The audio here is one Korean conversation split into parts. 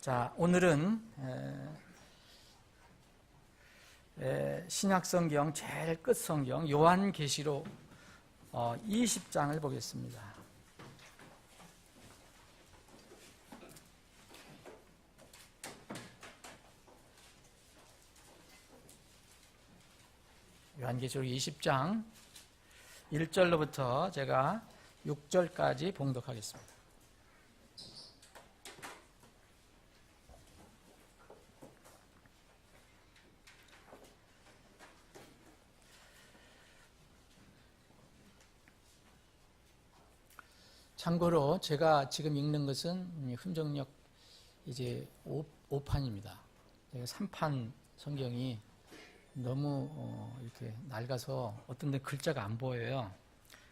자, 오늘은 신약성경 제일 끝 성경 요한계시록 20장을 보겠습니다. 요한계시록 20장 1절로부터 제가 6절까지 봉독하겠습니다. 참고로 제가 지금 읽는 것은 흥정역 이제 5판입니다. 3판 성경이 너무 이렇게 낡아서 어떤 데 글자가 안 보여요.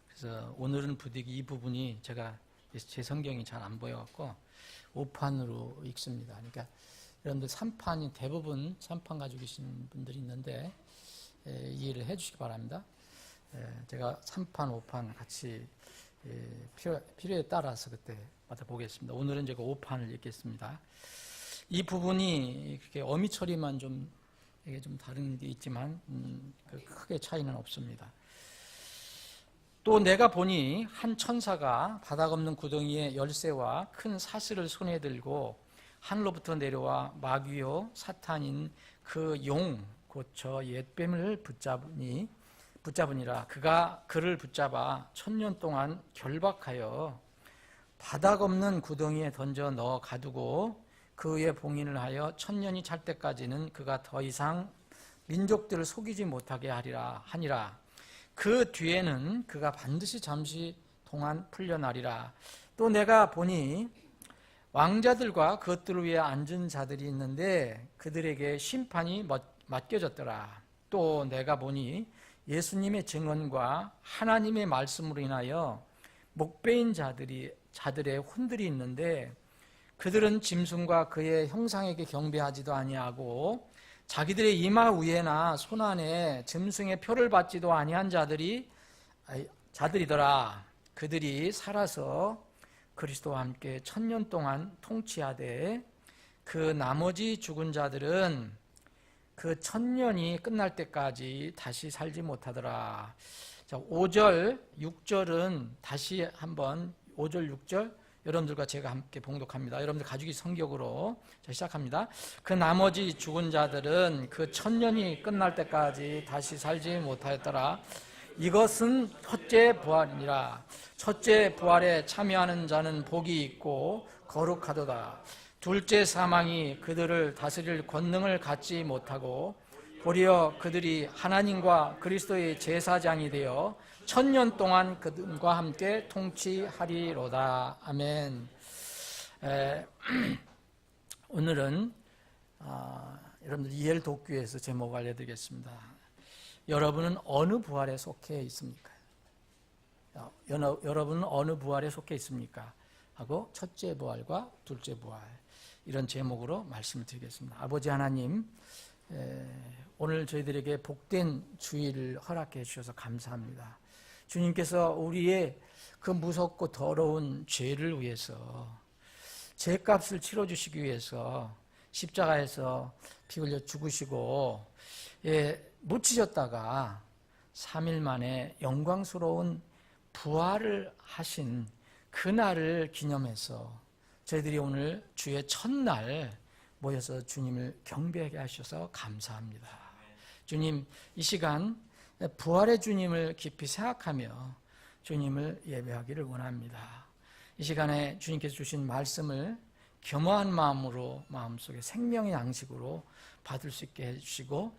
그래서 오늘은 부득이 이 부분이 제가 제 성경이 잘 안 보여갖고 5판으로 읽습니다. 그러니까 여러분들 3판이 대부분 3판 가지고 계신 분들이 있는데 이해를 해 주시기 바랍니다. 제가 3판, 5판 같이 필요에 따라서 그때마다 보겠습니다. 오늘은 제가 5판을 읽겠습니다. 이 부분이 그렇게 어미 처리만 좀 이게 좀 다른 게 있지만 크게 차이는 없습니다. 또 내가 보니 한 천사가 바닥 없는 구덩이에 열쇠와 큰 사슬을 손에 들고 하늘로부터 내려와 마귀요 사탄인 그 용 곧 저 옛뱀을 붙잡으니라. 그가 그를 붙잡아 1000년 동안 결박하여 바닥 없는 구덩이에 던져 넣어 가두고 그의 봉인을 하여 1000년이 찰 때까지는 그가 더 이상 민족들을 속이지 못하게 하니라. 그 뒤에는 그가 반드시 잠시 동안 풀려나리라. 또 내가 보니 왕자들과 그것들을 위해 앉은 자들이 있는데 그들에게 심판이 맡겨졌더라. 또 내가 보니 예수님의 증언과 하나님의 말씀으로 인하여 목베인 자들의 혼들이 있는데 그들은 짐승과 그의 형상에게 경배하지도 아니하고 자기들의 이마 위에나 손 안에 짐승의 표를 받지도 아니한 자들이더라. 그들이 살아서 그리스도와 함께 1000년 동안 통치하되 그 나머지 죽은 자들은 그 1000년이 끝날 때까지 다시 살지 못하더라. 자, 5절, 6절은 다시 한번 5절, 6절 여러분들과 제가 함께 봉독합니다. 여러분들 가지고 성경으로 시작합니다. 그 나머지 죽은 자들은 그 1000년이 끝날 때까지 다시 살지 못하였더라. 이것은 첫째 부활이니라. 첫째 부활에 참여하는 자는 복이 있고 거룩하도다. 둘째 사망이 그들을 다스릴 권능을 갖지 못하고 도리어 그들이 하나님과 그리스도의 제사장이 되어 1000년 동안 그들과 함께 통치하리로다. 아멘. 오늘은 여러분들 이엘 독규에서 제목을 알려드리겠습니다. 여러분은 어느 부활에 속해 있습니까? 여러분은 어느 부활에 속해 있습니까? 하고 첫째 부활과 둘째 부활 이런 제목으로 말씀을 드리겠습니다. 아버지 하나님, 오늘 저희들에게 복된 주일을 허락해 주셔서 감사합니다. 주님께서 우리의 그 무섭고 더러운 죄를 위해서 죄값을 치러주시기 위해서 십자가에서 피 흘려 죽으시고 묻히셨다가 3일 만에 영광스러운 부활을 하신 그날을 기념해서 저희들이 오늘 주의 첫날 모여서 주님을 경배하게 하셔서 감사합니다. 주님, 이 시간 부활의 주님을 깊이 생각하며 주님을 예배하기를 원합니다. 이 시간에 주님께서 주신 말씀을 겸허한 마음으로 마음속에 생명의 양식으로 받을 수 있게 해주시고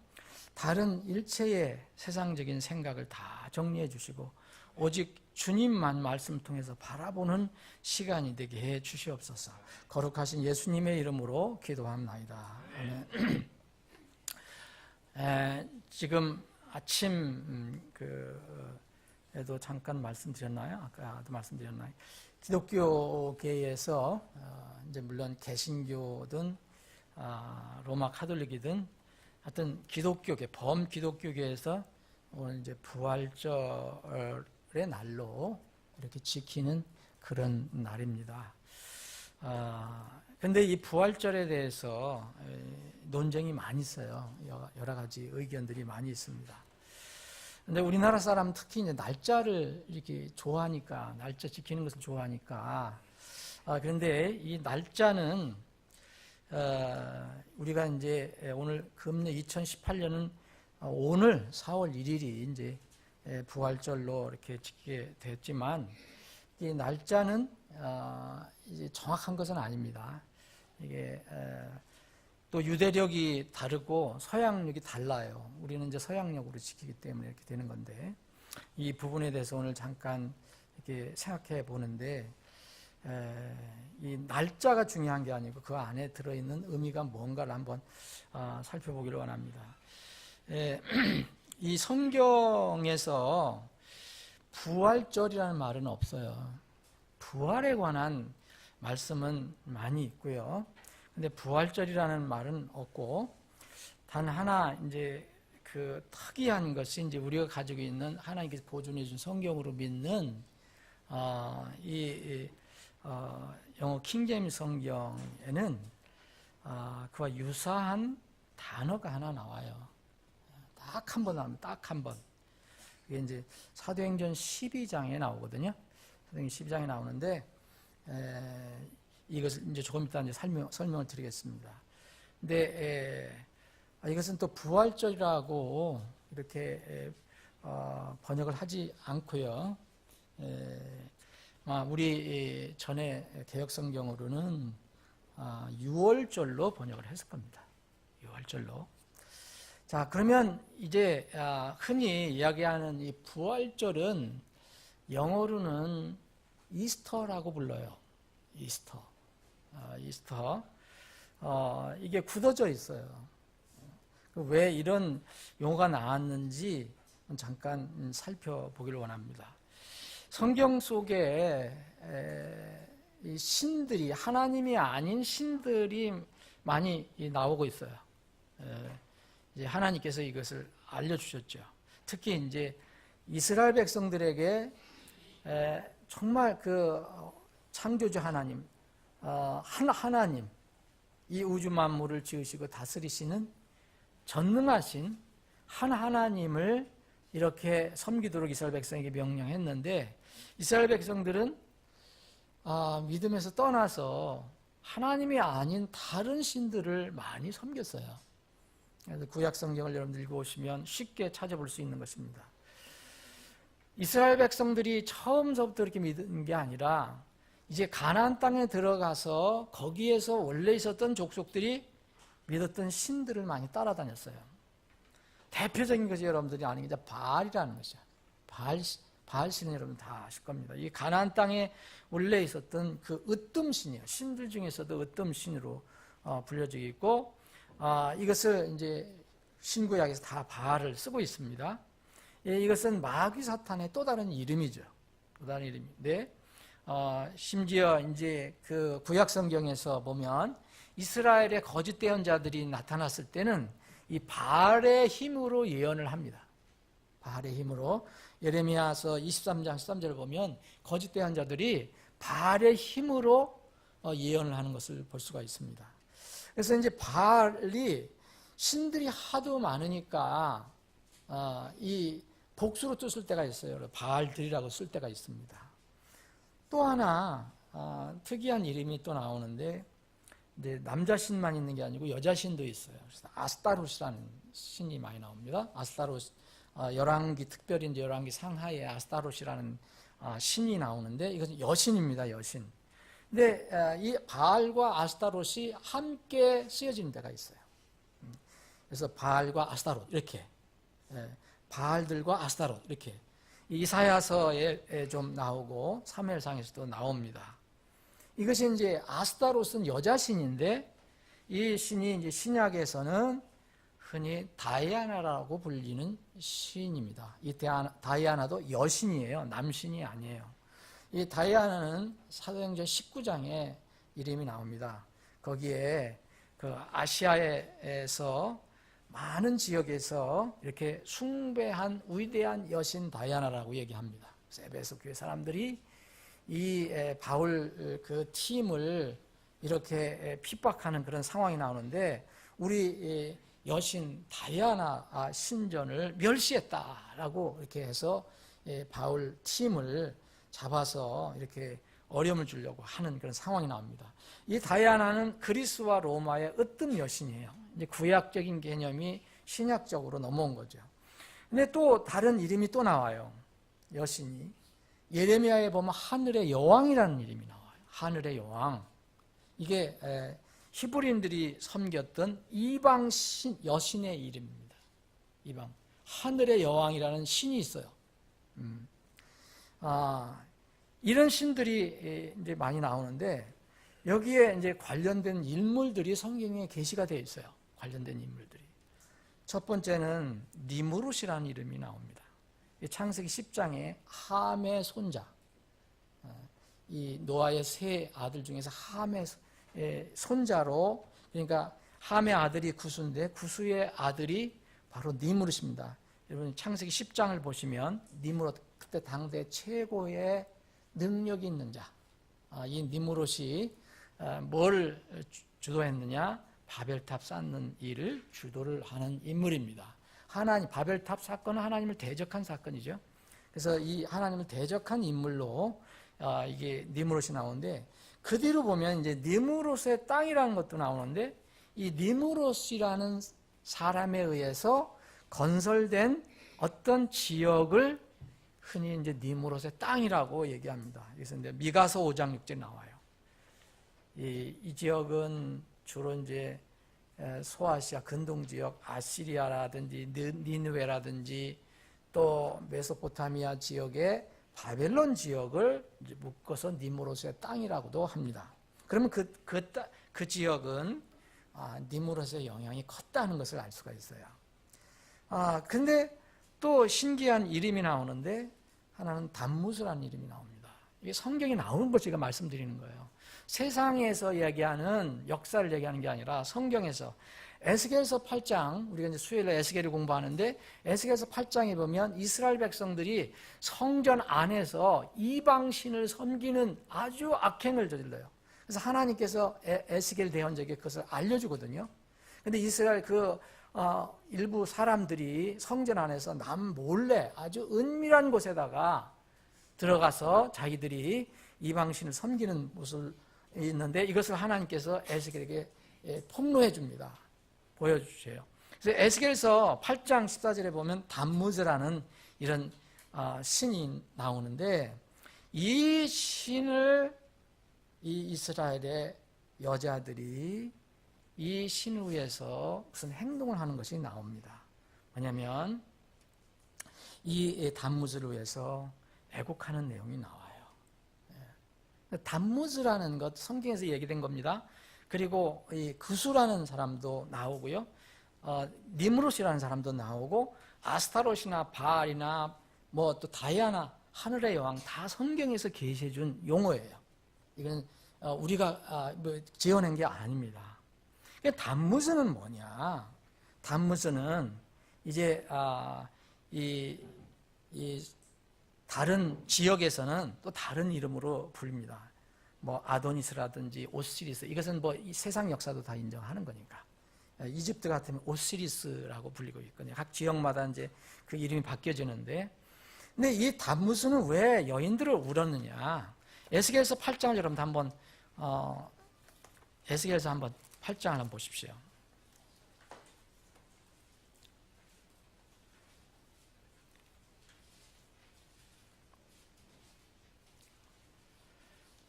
다른 일체의 세상적인 생각을 다 정리해 주시고 오직 주님만 말씀을 통해서 바라보는 시간이 되게 해 주시옵소서. 거룩하신 예수님의 이름으로 기도합나이다. 아멘. 지금 아침 에도 잠깐 말씀드렸나요? 아까도 말씀드렸나요? 기독교계에서 이제 물론 개신교든 로마 카톨릭이든 하여튼 기독교계 범기독교계에서 오늘 이제 부활절의 날로 이렇게 지키는 그런 날입니다. 근데 이 부활절에 대해서 논쟁이 많이 있어요. 여러 가지 의견들이 많이 있습니다. 근데 우리나라 사람 특히 이제 날짜를 이렇게 좋아하니까, 날짜 지키는 것을 좋아하니까, 그런데 이 날짜는, 우리가 이제 오늘 금년 2018년은 오늘 4월 1일이 이제 부활절로 이렇게 지키게 됐지만, 이 날짜는 이제 정확한 것은 아닙니다. 이게 또 유대력이 다르고 서양력이 달라요. 우리는 이제 서양력으로 지키기 때문에 이렇게 되는 건데, 이 부분에 대해서 오늘 잠깐 이렇게 생각해 보는데, 이 날짜가 중요한 게 아니고 그 안에 들어있는 의미가 뭔가를 한번 살펴보기를 원합니다. 이 성경에서 부활절이라는 말은 없어요. 부활에 관한 말씀은 많이 있고요. 근데 부활절이라는 말은 없고, 단 하나 이제 그 특이한 것이 이제 우리가 가지고 있는 하나님께서 보존해 준 성경으로 믿는 영어 킹제임스 성경에는 그와 유사한 단어가 하나 나와요. 딱 한 번 나옵니다. 딱 한 번. 그게 이제 사도행전 12장에 나오거든요. 사도행전 12장에 나오는데, 이것을 이제 조금 이따 이제 설명을 드리겠습니다. 근데 이것은 또 부활절이라고 이렇게 번역을 하지 않고요. 우리 전에 개역성경으로는 6월절로 번역을 했을 겁니다. 6월절로. 자, 그러면 이제 흔히 이야기하는 이 부활절은 영어로는 이스터라고 불러요. 이스터. 이게 굳어져 있어요. 왜 이런 용어가 나왔는지 잠깐 살펴보기를 원합니다. 성경 속에 이 신들이, 하나님이 아닌 신들이 많이 나오고 있어요. 이제 하나님께서 이것을 알려주셨죠. 특히 이제 이스라엘 백성들에게 정말 그 창조주 하나님, 하나님, 이 우주 만물을 지으시고 다스리시는 전능하신 하나님을 이렇게 섬기도록 이스라엘 백성에게 명령했는데, 이스라엘 백성들은 믿음에서 떠나서 하나님이 아닌 다른 신들을 많이 섬겼어요. 그래서 구약 성경을 여러분들 읽어보시면 쉽게 찾아볼 수 있는 것입니다. 이스라엘 백성들이 처음서부터 이렇게 믿은 게 아니라 이제 가나안 땅에 들어가서 거기에서 원래 있었던 족속들이 믿었던 신들을 많이 따라다녔어요. 대표적인 것이 여러분들이 아는 게 이제 바알이라는 것이죠. 바알 신은 여러분 다 아실 겁니다. 이 가나안 땅에 원래 있었던 그 으뜸신이에요. 신들 중에서도 으뜸신으로 불려지고 있고, 이것을 이제 신구약에서 다 바알을 쓰고 있습니다. 이것은 마귀 사탄의 또 다른 이름이죠. 또 다른 이름인데, 심지어 이제 그 구약 성경에서 보면 이스라엘의 거짓 대언자들이 나타났을 때는 이 바알의 힘으로 예언을 합니다. 바알의 힘으로. 예레미야서 23장 13절을 보면 거짓 대언자들이 바알의 힘으로 예언을 하는 것을 볼 수가 있습니다. 그래서 이제 바알이 신들이 하도 많으니까 이 복수로 또 쓸 때가 있어요. 바알들이라고 쓸 때가 있습니다. 또 하나 특이한 이름이 또 나오는데, 이제 남자 신만 있는 게 아니고 여자 신도 있어요. 그래서 아스타롯이라는 신이 많이 나옵니다. 아스타롯, 열왕기, 특별히 이제 열왕기 상하에 아스타롯이라는 신이 나오는데, 이것은 여신입니다. 여신. 근데 이 바알과 아스타롯이 함께 쓰여지는 데가 있어요. 그래서 바알과 아스타롯 이렇게, 바알들과 아스타롯 이렇게 이사야서에 좀 나오고 사무엘상에서도 나옵니다. 이것이 이제 아스타롯은 여자 신인데, 이 신이 이제 신약에서는 흔히 다이아나라고 불리는 신입니다. 이 다이아나도 여신이에요. 남신이 아니에요. 이 다이아나는 사도행전 19장에 이름이 나옵니다. 거기에 그 아시아에서 많은 지역에서 이렇게 숭배한 위대한 여신 다이아나라고 얘기합니다. 그래서 에베소 교회 사람들이 이 바울 그 팀을 이렇게 핍박하는 그런 상황이 나오는데 우리 여신 다이아나 신전을 멸시했다라고 이렇게 해서 바울 팀을 잡아서 이렇게 어려움을 주려고 하는 그런 상황이 나옵니다. 이 다이아나는 그리스와 로마의 으뜸 여신이에요. 이제 구약적인 개념이 신약적으로 넘어온 거죠. 근데 또 다른 이름이 또 나와요. 여신이 예레미야에 보면 하늘의 여왕이라는 이름이 나와요. 하늘의 여왕. 이게 히브리인들이 섬겼던 이방 여신의 이름입니다. 이방 하늘의 여왕이라는 신이 있어요. 이런 신들이 이제 많이 나오는데 여기에 이제 관련된 인물들이 성경에 게시가 되어 있어요. 관련된 인물들이. 첫 번째는 니무롯이라는 이름이 나옵니다. 창세기 10장에 함의 손자, 이 노아의 세 아들 중에서 함의 손자로, 그러니까 함의 아들이 구수인데 구수의 아들이 바로 니무롯입니다. 여러분 창세기 10장을 보시면 니무롯, 그때 당대 최고의 능력이 있는 자, 이 니무롯이 뭘 주도했느냐? 바벨탑 쌓는 일을 주도를 하는 인물입니다. 하나님, 바벨탑 사건은 하나님을 대적한 사건이죠. 그래서 이 하나님을 대적한 인물로 이게 니무롯이 나오는데, 그 뒤로 보면 이제 니무롯의 땅이라는 것도 나오는데, 이 니무롯이라는 사람에 의해서 건설된 어떤 지역을 흔히 이제 니무롯의 땅이라고 얘기합니다. 그래서 이제 미가서 5장 6절에 나와요. 이 지역은 주로 이제 소아시아 근동 지역, 아시리아라든지 니느웨라든지 또 메소포타미아 지역의 바벨론 지역을 이제 묶어서 니무롯의 땅이라고도 합니다. 그러면 그 지역은 니무롯의 영향이 컸다는 것을 알 수가 있어요. 근데 또 신기한 이름이 나오는데 하나는 담무스라는 이름이 나옵니다. 이게 성경에 나오는 걸 제가 말씀드리는 거예요. 세상에서 얘기하는 역사를 얘기하는 게 아니라 성경에서 에스겔서 8장, 우리가 이제 수요일에 에스겔을 공부하는데 에스겔서 8장에 보면 이스라엘 백성들이 성전 안에서 이방신을 섬기는 아주 악행을 저질러요. 그래서 하나님께서 에스겔 대언자에게 그것을 알려주거든요. 근데 이스라엘 일부 사람들이 성전 안에서 남몰래 아주 은밀한 곳에다가 들어가서 자기들이 이방신을 섬기는 모습을 있는데 이것을 하나님께서 에스겔에게 폭로해 줍니다. 보여주세요. 그래서 에스겔서 8장 14절에 보면 담무즈라는 이런 신이 나오는데 이 신을 이 이스라엘의 여자들이 이 신을 위해서 무슨 행동을 하는 것이 나옵니다. 뭐냐면 이 담무즈를 위해서 애곡하는 내용이 나와요. 담무즈라는 것 성경에서 얘기된 겁니다. 그리고 이 구수라는 사람도 나오고요, 니무롯이라는 사람도 나오고 아스타롯이나 바알이나 뭐 또 다이아나 하늘의 여왕 다 성경에서 계시해 준 용어예요. 이건 우리가 지어낸 게 아닙니다. 담무즈는 뭐냐? 담무즈는 이제 이 다른 지역에서는 또 다른 이름으로 부릅니다. 뭐 아도니스라든지 오시리스, 이것은 뭐 이 세상 역사도 다 인정하는 거니까. 이집트 같으면 오시리스라고 불리고 있거든요. 각 지역마다 이제 그 이름이 바뀌어지는데, 근데 이 담무스는 왜 여인들을 울었느냐? 에스겔서 8장을 여러분 한번 에스겔서 한번 8장을 한번 보십시오.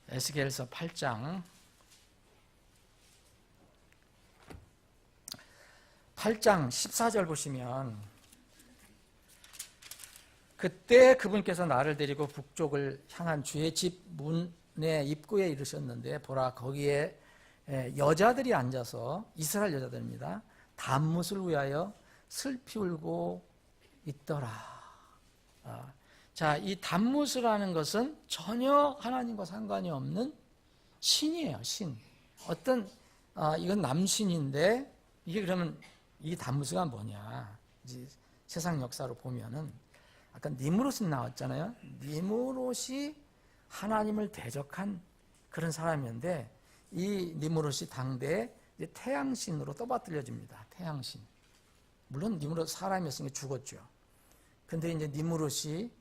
에스겔서 8장 14절 보시면, 그때 그분께서 나를 데리고 북쪽을 향한 주의 집 문의 입구에 이르셨는데 보라, 거기에 여자들이 앉아서, 이스라엘 여자들입니다, 담뭇을 위하여 슬피 울고 있더라. 자, 이 담뭇이라는 것은 전혀 하나님과 상관이 없는 신이에요. 신. 어떤 이건 남신인데, 이게 그러면 이 담무스가 뭐냐? 이제 세상 역사로 보면은 아까 니무롯이 나왔잖아요. 니무롯이 하나님을 대적한 그런 사람이었는데, 이 니무롯이 당대 이제 태양신으로 떠받들여집니다. 태양신. 물론 니무롯 사람이었으니까 죽었죠. 근데 이제 니무롯이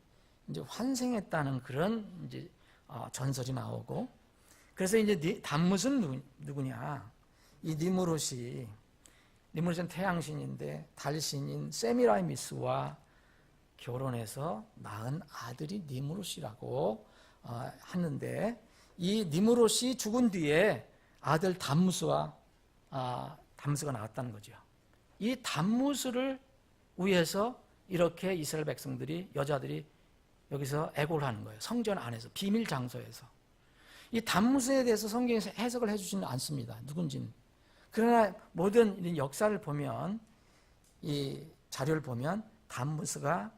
이제 환생했다는 그런 이제 전설이 나오고, 그래서 이제 담뭇은 누구냐? 이 니무롯은 태양신인데 달신인 세미라미스와 결혼해서 낳은 아들이 니무롯이라고 하는데, 이 니무롯이 죽은 뒤에 아들 담무스가 나왔다는 거죠. 이 담무스를 위해서 이렇게 이스라엘 백성들이, 여자들이 여기서 애고를 하는 거예요. 성전 안에서, 비밀 장소에서. 이 담무스에 대해서 성경에서 해석을 해주지는 않습니다. 누군지는. 그러나 모든 역사를 보면, 이 자료를 보면 담무스가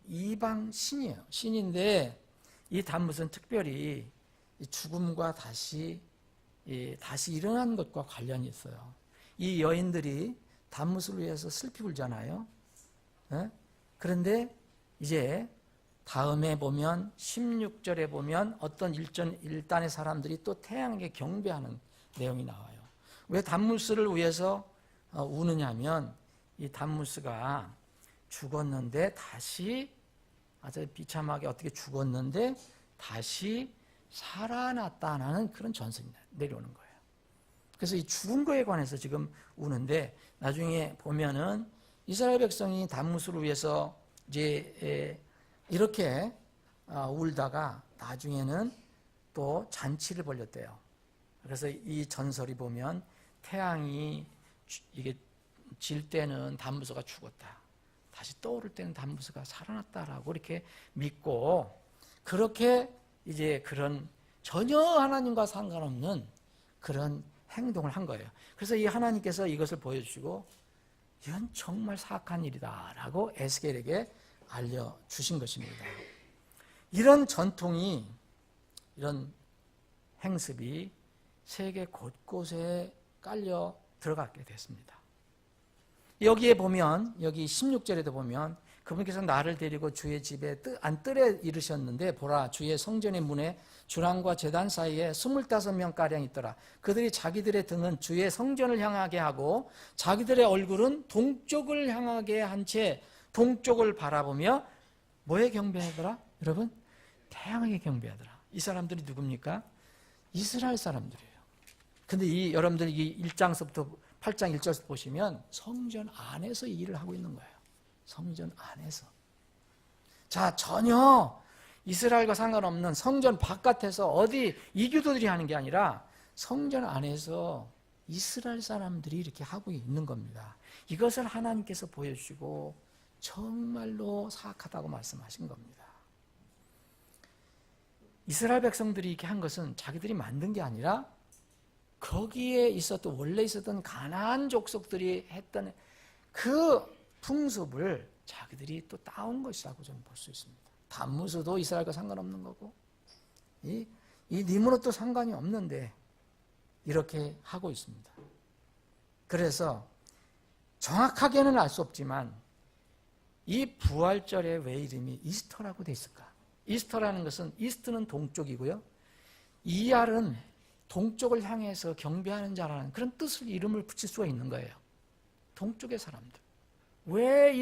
이방 신이에요. 신인데 이 담무스는 특별히 이 죽음과 다시 일어난 것과 관련이 있어요. 이 여인들이 담무스를 위해서 슬피 울잖아요. 그런데 이제 다음에 보면 16절에 보면 어떤 일단의 사람들이 또 태양에게 경배하는 내용이 나와요. 왜 담무스를 위해서 우느냐 하면, 이 담무스가 죽었는데 다시, 아주 비참하게 어떻게 죽었는데 다시 살아났다는 그런 전설이 내려오는 거예요. 그래서 이 죽은 거에 관해서 지금 우는데, 나중에 보면은 이스라엘 백성이 담무스를 위해서 이제 이렇게 울다가 나중에는 또 잔치를 벌였대요. 그래서 이 전설이 보면 태양이 이게 질 때는 담무스가 죽었다, 다시 떠오를 때는 담무스가 살아났다라고 이렇게 믿고, 그렇게 이제 그런 전혀 하나님과 상관없는 그런 행동을 한 거예요. 그래서 이 하나님께서 이것을 보여주시고, 이건 정말 사악한 일이다라고 에스겔에게 알려주신 것입니다. 이런 전통이, 이런 행습이 세계 곳곳에 깔려 들어가게 됐습니다. 여기에 보면, 여기 16절에도 보면, 그분께서 나를 데리고 주의 집에 안뜰에 이르셨는데, 보라, 주의 성전의 문에 주랑과 제단 사이에 25명가량 있더라. 그들이 자기들의 등은 주의 성전을 향하게 하고 자기들의 얼굴은 동쪽을 향하게 한 채 동쪽을 바라보며 뭐에 경배하더라? 여러분, 태양에게 경배하더라. 이 사람들이 누굽니까? 이스라엘 사람들이에요. 근데 여러분들 이 1장서부터 8장 1절에서 보시면 성전 안에서 이 일을 하고 있는 거예요. 성전 안에서. 자, 전혀 이스라엘과 상관없는 성전 바깥에서 어디 이교도들이 하는 게 아니라 성전 안에서 이스라엘 사람들이 이렇게 하고 있는 겁니다. 이것을 하나님께서 보여주시고 정말로 사악하다고 말씀하신 겁니다. 이스라엘 백성들이 이렇게 한 것은 자기들이 만든 게 아니라 거기에 원래 있었던 가나안 족속들이 했던 그 풍습을 자기들이 또 따온 것이라고 저는 볼 수 있습니다. 담무스도 이스라엘과 상관없는 거고, 이 니므롯도 상관이 없는데 이렇게 하고 있습니다. 그래서 정확하게는 알 수 없지만 이 부활절의 왜 이름이 이스터라고 돼 있을까? 이스터라는 것은, 이스트는 동쪽이고요, 이알은 동쪽을 향해서 경배하는 자라는 그런 뜻을, 이름을 붙일 수가 있는 거예요. 동쪽의 사람들. 왜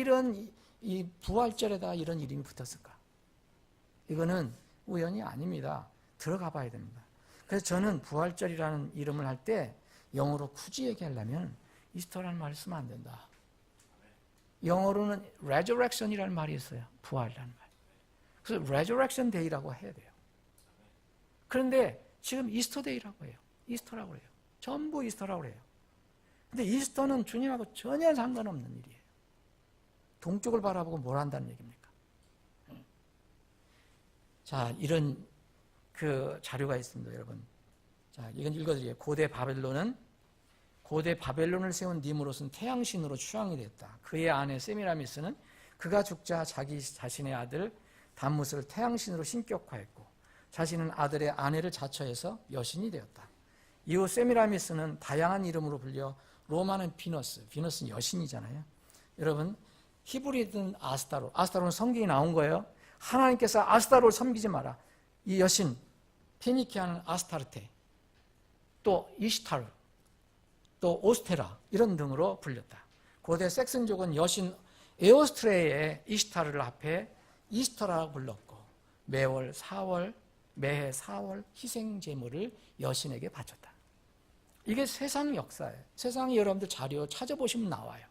이 부활절에다 이런 이름이 붙었을까? 이거는 우연이 아닙니다. 들어가 봐야 됩니다. 그래서 저는 부활절이라는 이름을 할 때 영어로 굳이 얘기하려면 이스터라는 말을 쓰면 안 된다. 영어로는 resurrection이라는 말이 있어요. 부활이라는 말. 그래서 resurrection day라고 해야 돼요. 그런데 지금 이스터 데이라고 해요. 이스터라고 해요. 전부 이스터라고 해요. 근데 이스터는 주님하고 전혀 상관없는 일이에요. 동쪽을 바라보고 뭘 한다는 얘기입니까? 자, 이런 그 자료가 있습니다, 여러분. 자, 이건 읽어드릴게요. 고대 바벨론을 세운 니므롯은 태양신으로 추앙이 됐다. 그의 아내 세미라미스는 그가 죽자 자기 자신의 아들 담뭇을 태양신으로 신격화했고, 자신은 아들의 아내를 자처해서 여신이 되었다. 이후 세미라미스는 다양한 이름으로 불려 로마는 비너스는 여신이잖아요. 여러분, 히브리든 아스타로는 성경이 나온 거예요. 하나님께서 아스타로를 섬기지 마라. 이 여신, 페니키아는 아스타르테, 또 이시타르, 또 오스테라 이런 등으로 불렸다. 고대 색슨족은 여신 에오스트레의 이시타르를 합해 이스터라고 불렀고 매해 4월 희생 제물을 여신에게 바쳤다. 이게 세상 역사예요. 세상에 여러분들 자료 찾아보시면 나와요.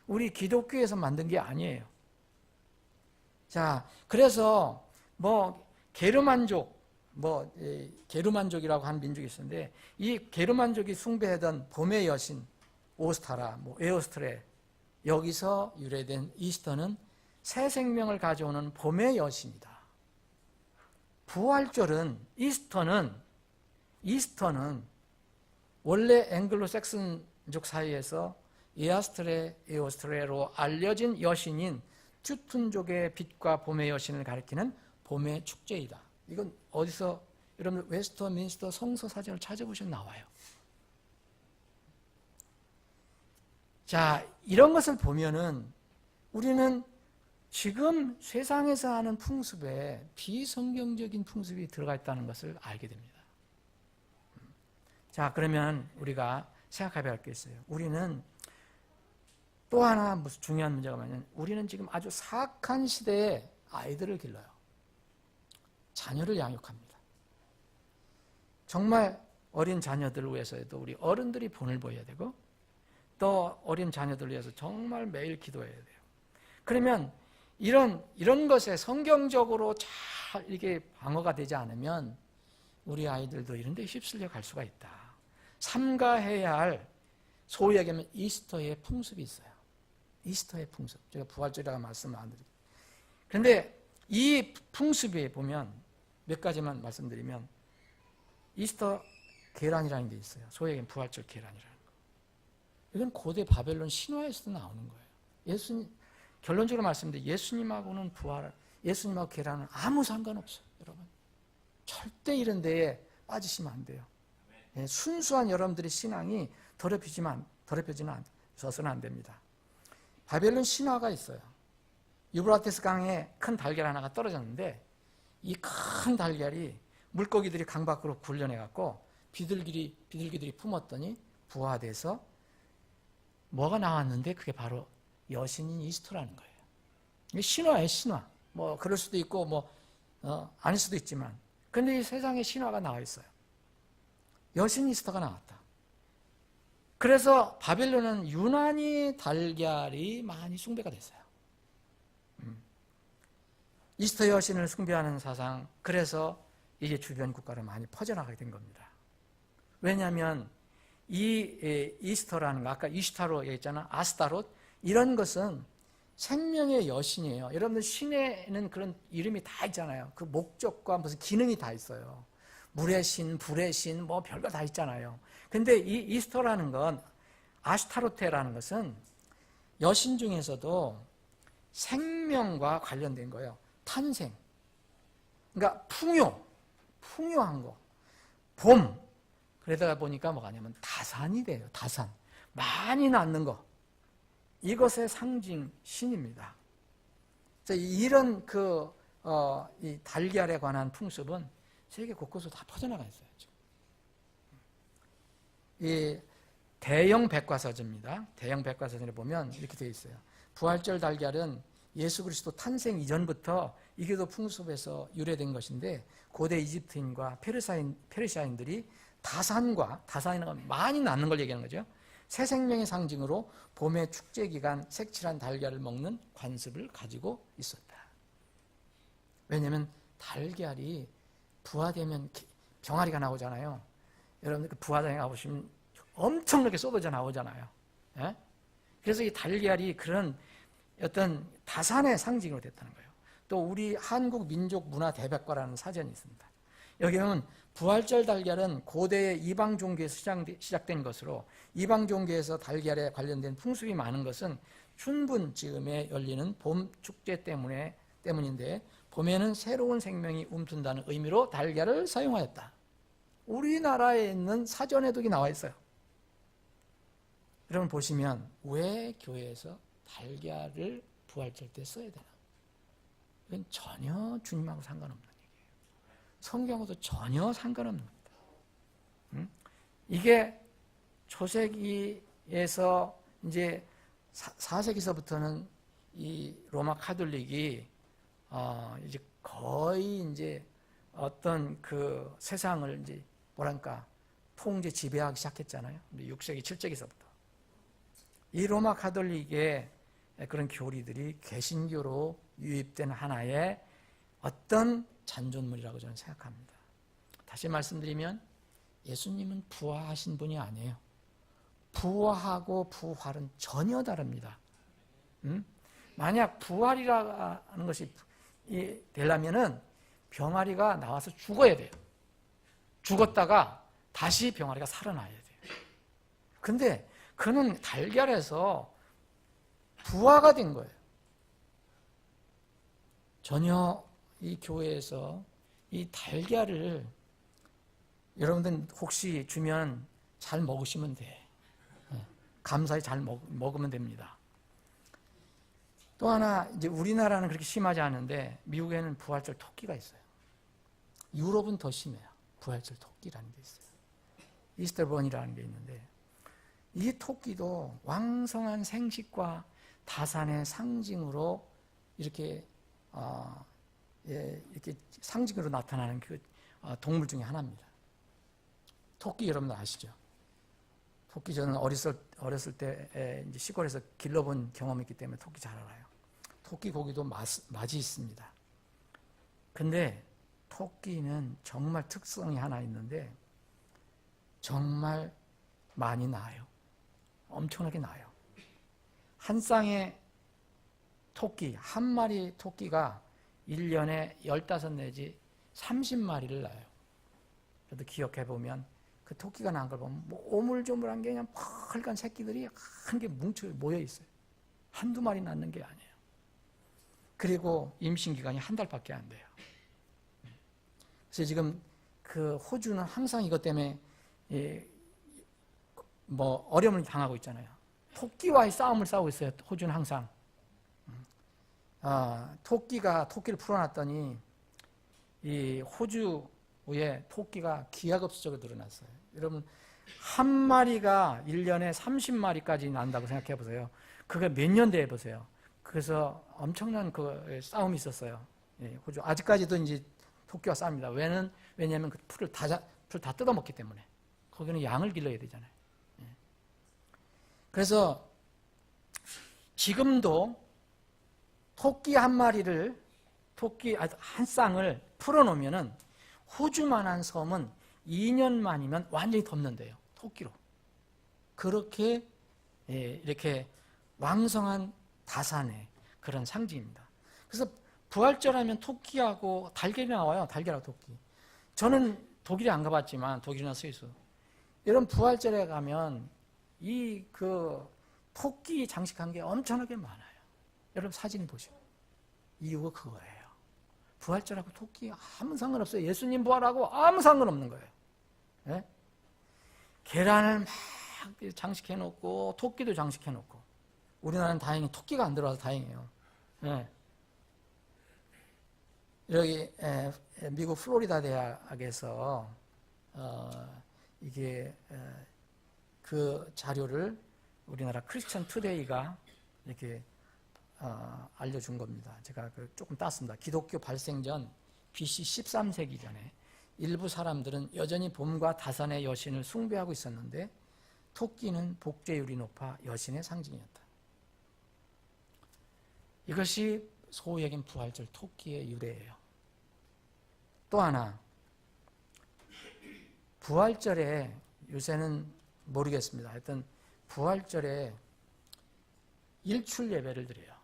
우리 기독교에서 만든 게 아니에요. 자, 그래서 게르만족이라고 하는 민족이 있었는데 이 게르만족이 숭배하던 봄의 여신 오스타라, 에오스트레 여기서 유래된 이스터는 새 생명을 가져오는 봄의 여신이다. 부활절은 이스터는 원래 앵글로색슨족 사이에서 에오스트레로 알려진 여신인 튜튼족의 빛과 봄의 여신을 가리키는 봄의 축제이다. 이건 어디서 여러분 웨스터민스터 성서 사전을 찾아보시면 나와요. 자, 이런 것을 보면은 우리는 지금 세상에서 하는 풍습에 비성경적인 풍습이 들어가 있다는 것을 알게 됩니다. 자, 그러면 우리가 생각해봐야 할 게 있어요. 우리는 또 하나 무슨 중요한 문제가 뭐냐면 우리는 지금 아주 사악한 시대에 아이들을 길러요. 자녀를 양육합니다. 정말 어린 자녀들을 위해서도 우리 어른들이 본을 보여야 되고 또 어린 자녀들을 위해서 정말 매일 기도해야 돼요. 그러면 이런 것에 성경적으로 잘 이게 방어가 되지 않으면 우리 아이들도 이런 데 휩쓸려 갈 수가 있다. 삼가해야 할 소위 얘기하면 이스터의 풍습이 있어요. 이스터의 풍습. 제가 부활절이라고 말씀을 안 드릴게요. 그런데 이 풍습에 보면 몇 가지만 말씀드리면 이스터 계란이라는 게 있어요. 소위 얘기하면 부활절 계란이라는 거. 이건 고대 바벨론 신화에서도 나오는 거예요. 결론적으로 말씀드리면 예수님하고 계란은 아무 상관없어요. 여러분. 절대 이런 데에 빠지시면 안 돼요. 순수한 여러분들의 신앙이 더럽혀지는 않아서는 안 됩니다. 바벨론 신화가 있어요. 유브라테스 강에 큰 달걀 하나가 떨어졌는데 이 큰 달걀이 물고기들이 강 밖으로 굴려내갖고 비둘기들이 품었더니 부화돼서 뭐가 나왔는데 그게 바로 여신인 이스터라는 거예요. 이게 신화예요, 신화. 그럴 수도 있고 아닐 수도 있지만 그런데 이 세상에 신화가 나와 있어요. 여신 이스터가 나왔다. 그래서 바벨론은 유난히 달걀이 많이 숭배가 됐어요. 이스터 여신을 숭배하는 사상, 그래서 이게 주변 국가로 많이 퍼져나가게 된 겁니다. 왜냐하면 이 이스터라는 거, 아까 이슈타로 얘기했잖아, 아스타롯, 이런 것은 생명의 여신이에요. 여러분들 신에는 그런 이름이 다 있잖아요. 그 목적과 무슨 기능이 다 있어요. 물의 신, 불의 신, 별거 다 있잖아요. 근데 이 이스터라는 건, 아슈타로테라는 것은 여신 중에서도 생명과 관련된 거예요. 탄생. 그러니까 풍요한 거. 봄. 그러다가 보니까 뭐가 냐면 다산이 돼요. 다산. 많이 낳는 거. 이것의 상징 신입니다. 이런 이 달걀에 관한 풍습은 세계 곳곳으로 다 퍼져나가 있어요. 지금. 이 대형 백과사전입니다. 대형 백과사전에 보면 이렇게 되어 있어요. 부활절 달걀은 예수 그리스도 탄생 이전부터 이교도 풍습에서 유래된 것인데 고대 이집트인과 페르시아인들이 다산이라는 건 많이 낳는 걸 얘기하는 거죠. 새 생명의 상징으로 봄의 축제 기간 색칠한 달걀을 먹는 관습을 가지고 있었다. 왜냐하면 달걀이 부화되면 병아리가 나오잖아요. 여러분들 그 부화장에 가보시면 엄청나게 쏟아져 나오잖아요. 예? 그래서 이 달걀이 그런 어떤 다산의 상징으로 됐다는 거예요. 또 우리 한국 민족 문화 대백과라는 사전이 있습니다. 여기 보면 부활절 달걀은 고대의 이방 종교에서 시작된 것으로 이방 종교에서 달걀에 관련된 풍습이 많은 것은 춘분 즈음에 열리는 봄 축제 때문인데 봄에는 새로운 생명이 움튼다는 의미로 달걀을 사용하였다. 우리나라에 있는 사전에도 나와 있어요. 여러분 보시면 왜 교회에서 달걀을 부활절 때 써야 되나? 이건 전혀 주님하고 상관없는 얘기예요. 성경하고도 전혀 상관없는 겁니다. 이게 초세기에서 이제 4세기서부터는 이 로마 카톨릭이 이제 거의 이제 어떤 그 세상을 이제 뭐랄까 통제 지배하기 시작했잖아요. 6세기, 7세기서부터. 이 로마 카톨릭의 그런 교리들이 개신교로 유입된 하나의 어떤 잔존물이라고 저는 생각합니다. 다시 말씀드리면 예수님은 부활하신 분이 아니에요. 부활하고 부활은 전혀 다릅니다. 만약 부활이라는 것이 되려면은 병아리가 나와서 죽어야 돼요. 죽었다가 다시 병아리가 살아나야 돼요. 근데 그는 달걀에서 부화가 된 거예요. 전혀 이 교회에서 이 달걀을 여러분들 혹시 주면 잘 먹으시면 돼. 감사히 잘 먹으면 됩니다. 또 하나, 이제 우리나라는 그렇게 심하지 않은데 미국에는 부활절 토끼가 있어요. 유럽은 더 심해요. 부활절 토끼라는 게 있어요. 이스터번이라는 게 있는데 이 토끼도 왕성한 생식과 다산의 상징으로 이렇게 이렇게 상징으로 나타나는 그 동물 중에 하나입니다. 토끼 여러분들 아시죠? 토끼 저는 어렸을 때 이제 시골에서 길러본 경험이 있기 때문에 토끼 잘 알아요. 토끼 고기도 맛이 있습니다. 근데 토끼는 정말 특성이 하나 있는데 정말 많이 나요. 엄청나게 나요. 한 쌍의 토끼, 한 마리 토끼가 1년에 15 내지 30마리를 낳아요. 그래도 기억해보면 그 토끼가 낳은 걸 보면 뭐 오물조물한 게 그냥 빨간 새끼들이 한 개 모여 있어요. 한두 마리 낳는 게 아니에요. 그리고 임신기간이 한 달밖에 안 돼요. 그래서 지금 그 호주는 항상 이것 때문에 뭐 어려움을 당하고 있잖아요. 토끼와의 싸움을 싸우고 있어요. 호주는 항상. 토끼를 풀어놨더니 이 호주에 토끼가 기하급수적으로 늘어났어요. 여러분 한 마리가 1년에 30마리까지 난다고 생각해 보세요. 그게 몇 년 돼 보세요. 그래서 엄청난 그 싸움이 있었어요. 호주 아직까지도 이제 토끼와 싸웁니다. 왜냐하면 그 풀을 다 뜯어먹기 때문에 거기는 양을 길러야 되잖아요. 그래서 지금도 토끼 한 마리를 토끼 한 쌍을 풀어놓으면은 호주만한 섬은 2년 만이면 완전히 덮는데요. 토끼로. 그렇게 이렇게 왕성한 다산의 그런 상징입니다. 그래서 부활절하면 토끼하고 달걀이 나와요. 달걀하고 토끼. 저는 독일에 안 가봤지만 독일이나 스위스. 이런 부활절에 가면 이 그 토끼 장식한 게 엄청나게 많아요. 여러분 사진 보시고 이유가 그거예요. 부활절하고 토끼 아무 상관없어요. 예수님 부활하고 아무 상관없는 거예요. 네? 계란을 막 장식해 놓고 토끼도 장식해 놓고 우리나라는 다행히 토끼가 안 들어와서 다행이에요. 네. 여기 미국 플로리다 대학에서 이게 그 자료를 우리나라 크리스천 투데이가 이렇게 알려준 겁니다. 제가 조금 땄습니다. 기독교 발생 전 BC 13세기 전에 일부 사람들은 여전히 봄과 다산의 여신을 숭배하고 있었는데 토끼는 복제율이 높아 여신의 상징이었다. 이것이 소위 여긴 부활절 토끼의 유래예요. 또 하나, 부활절에 요새는 모르겠습니다. 하여튼 부활절에 일출 예배를 드려요.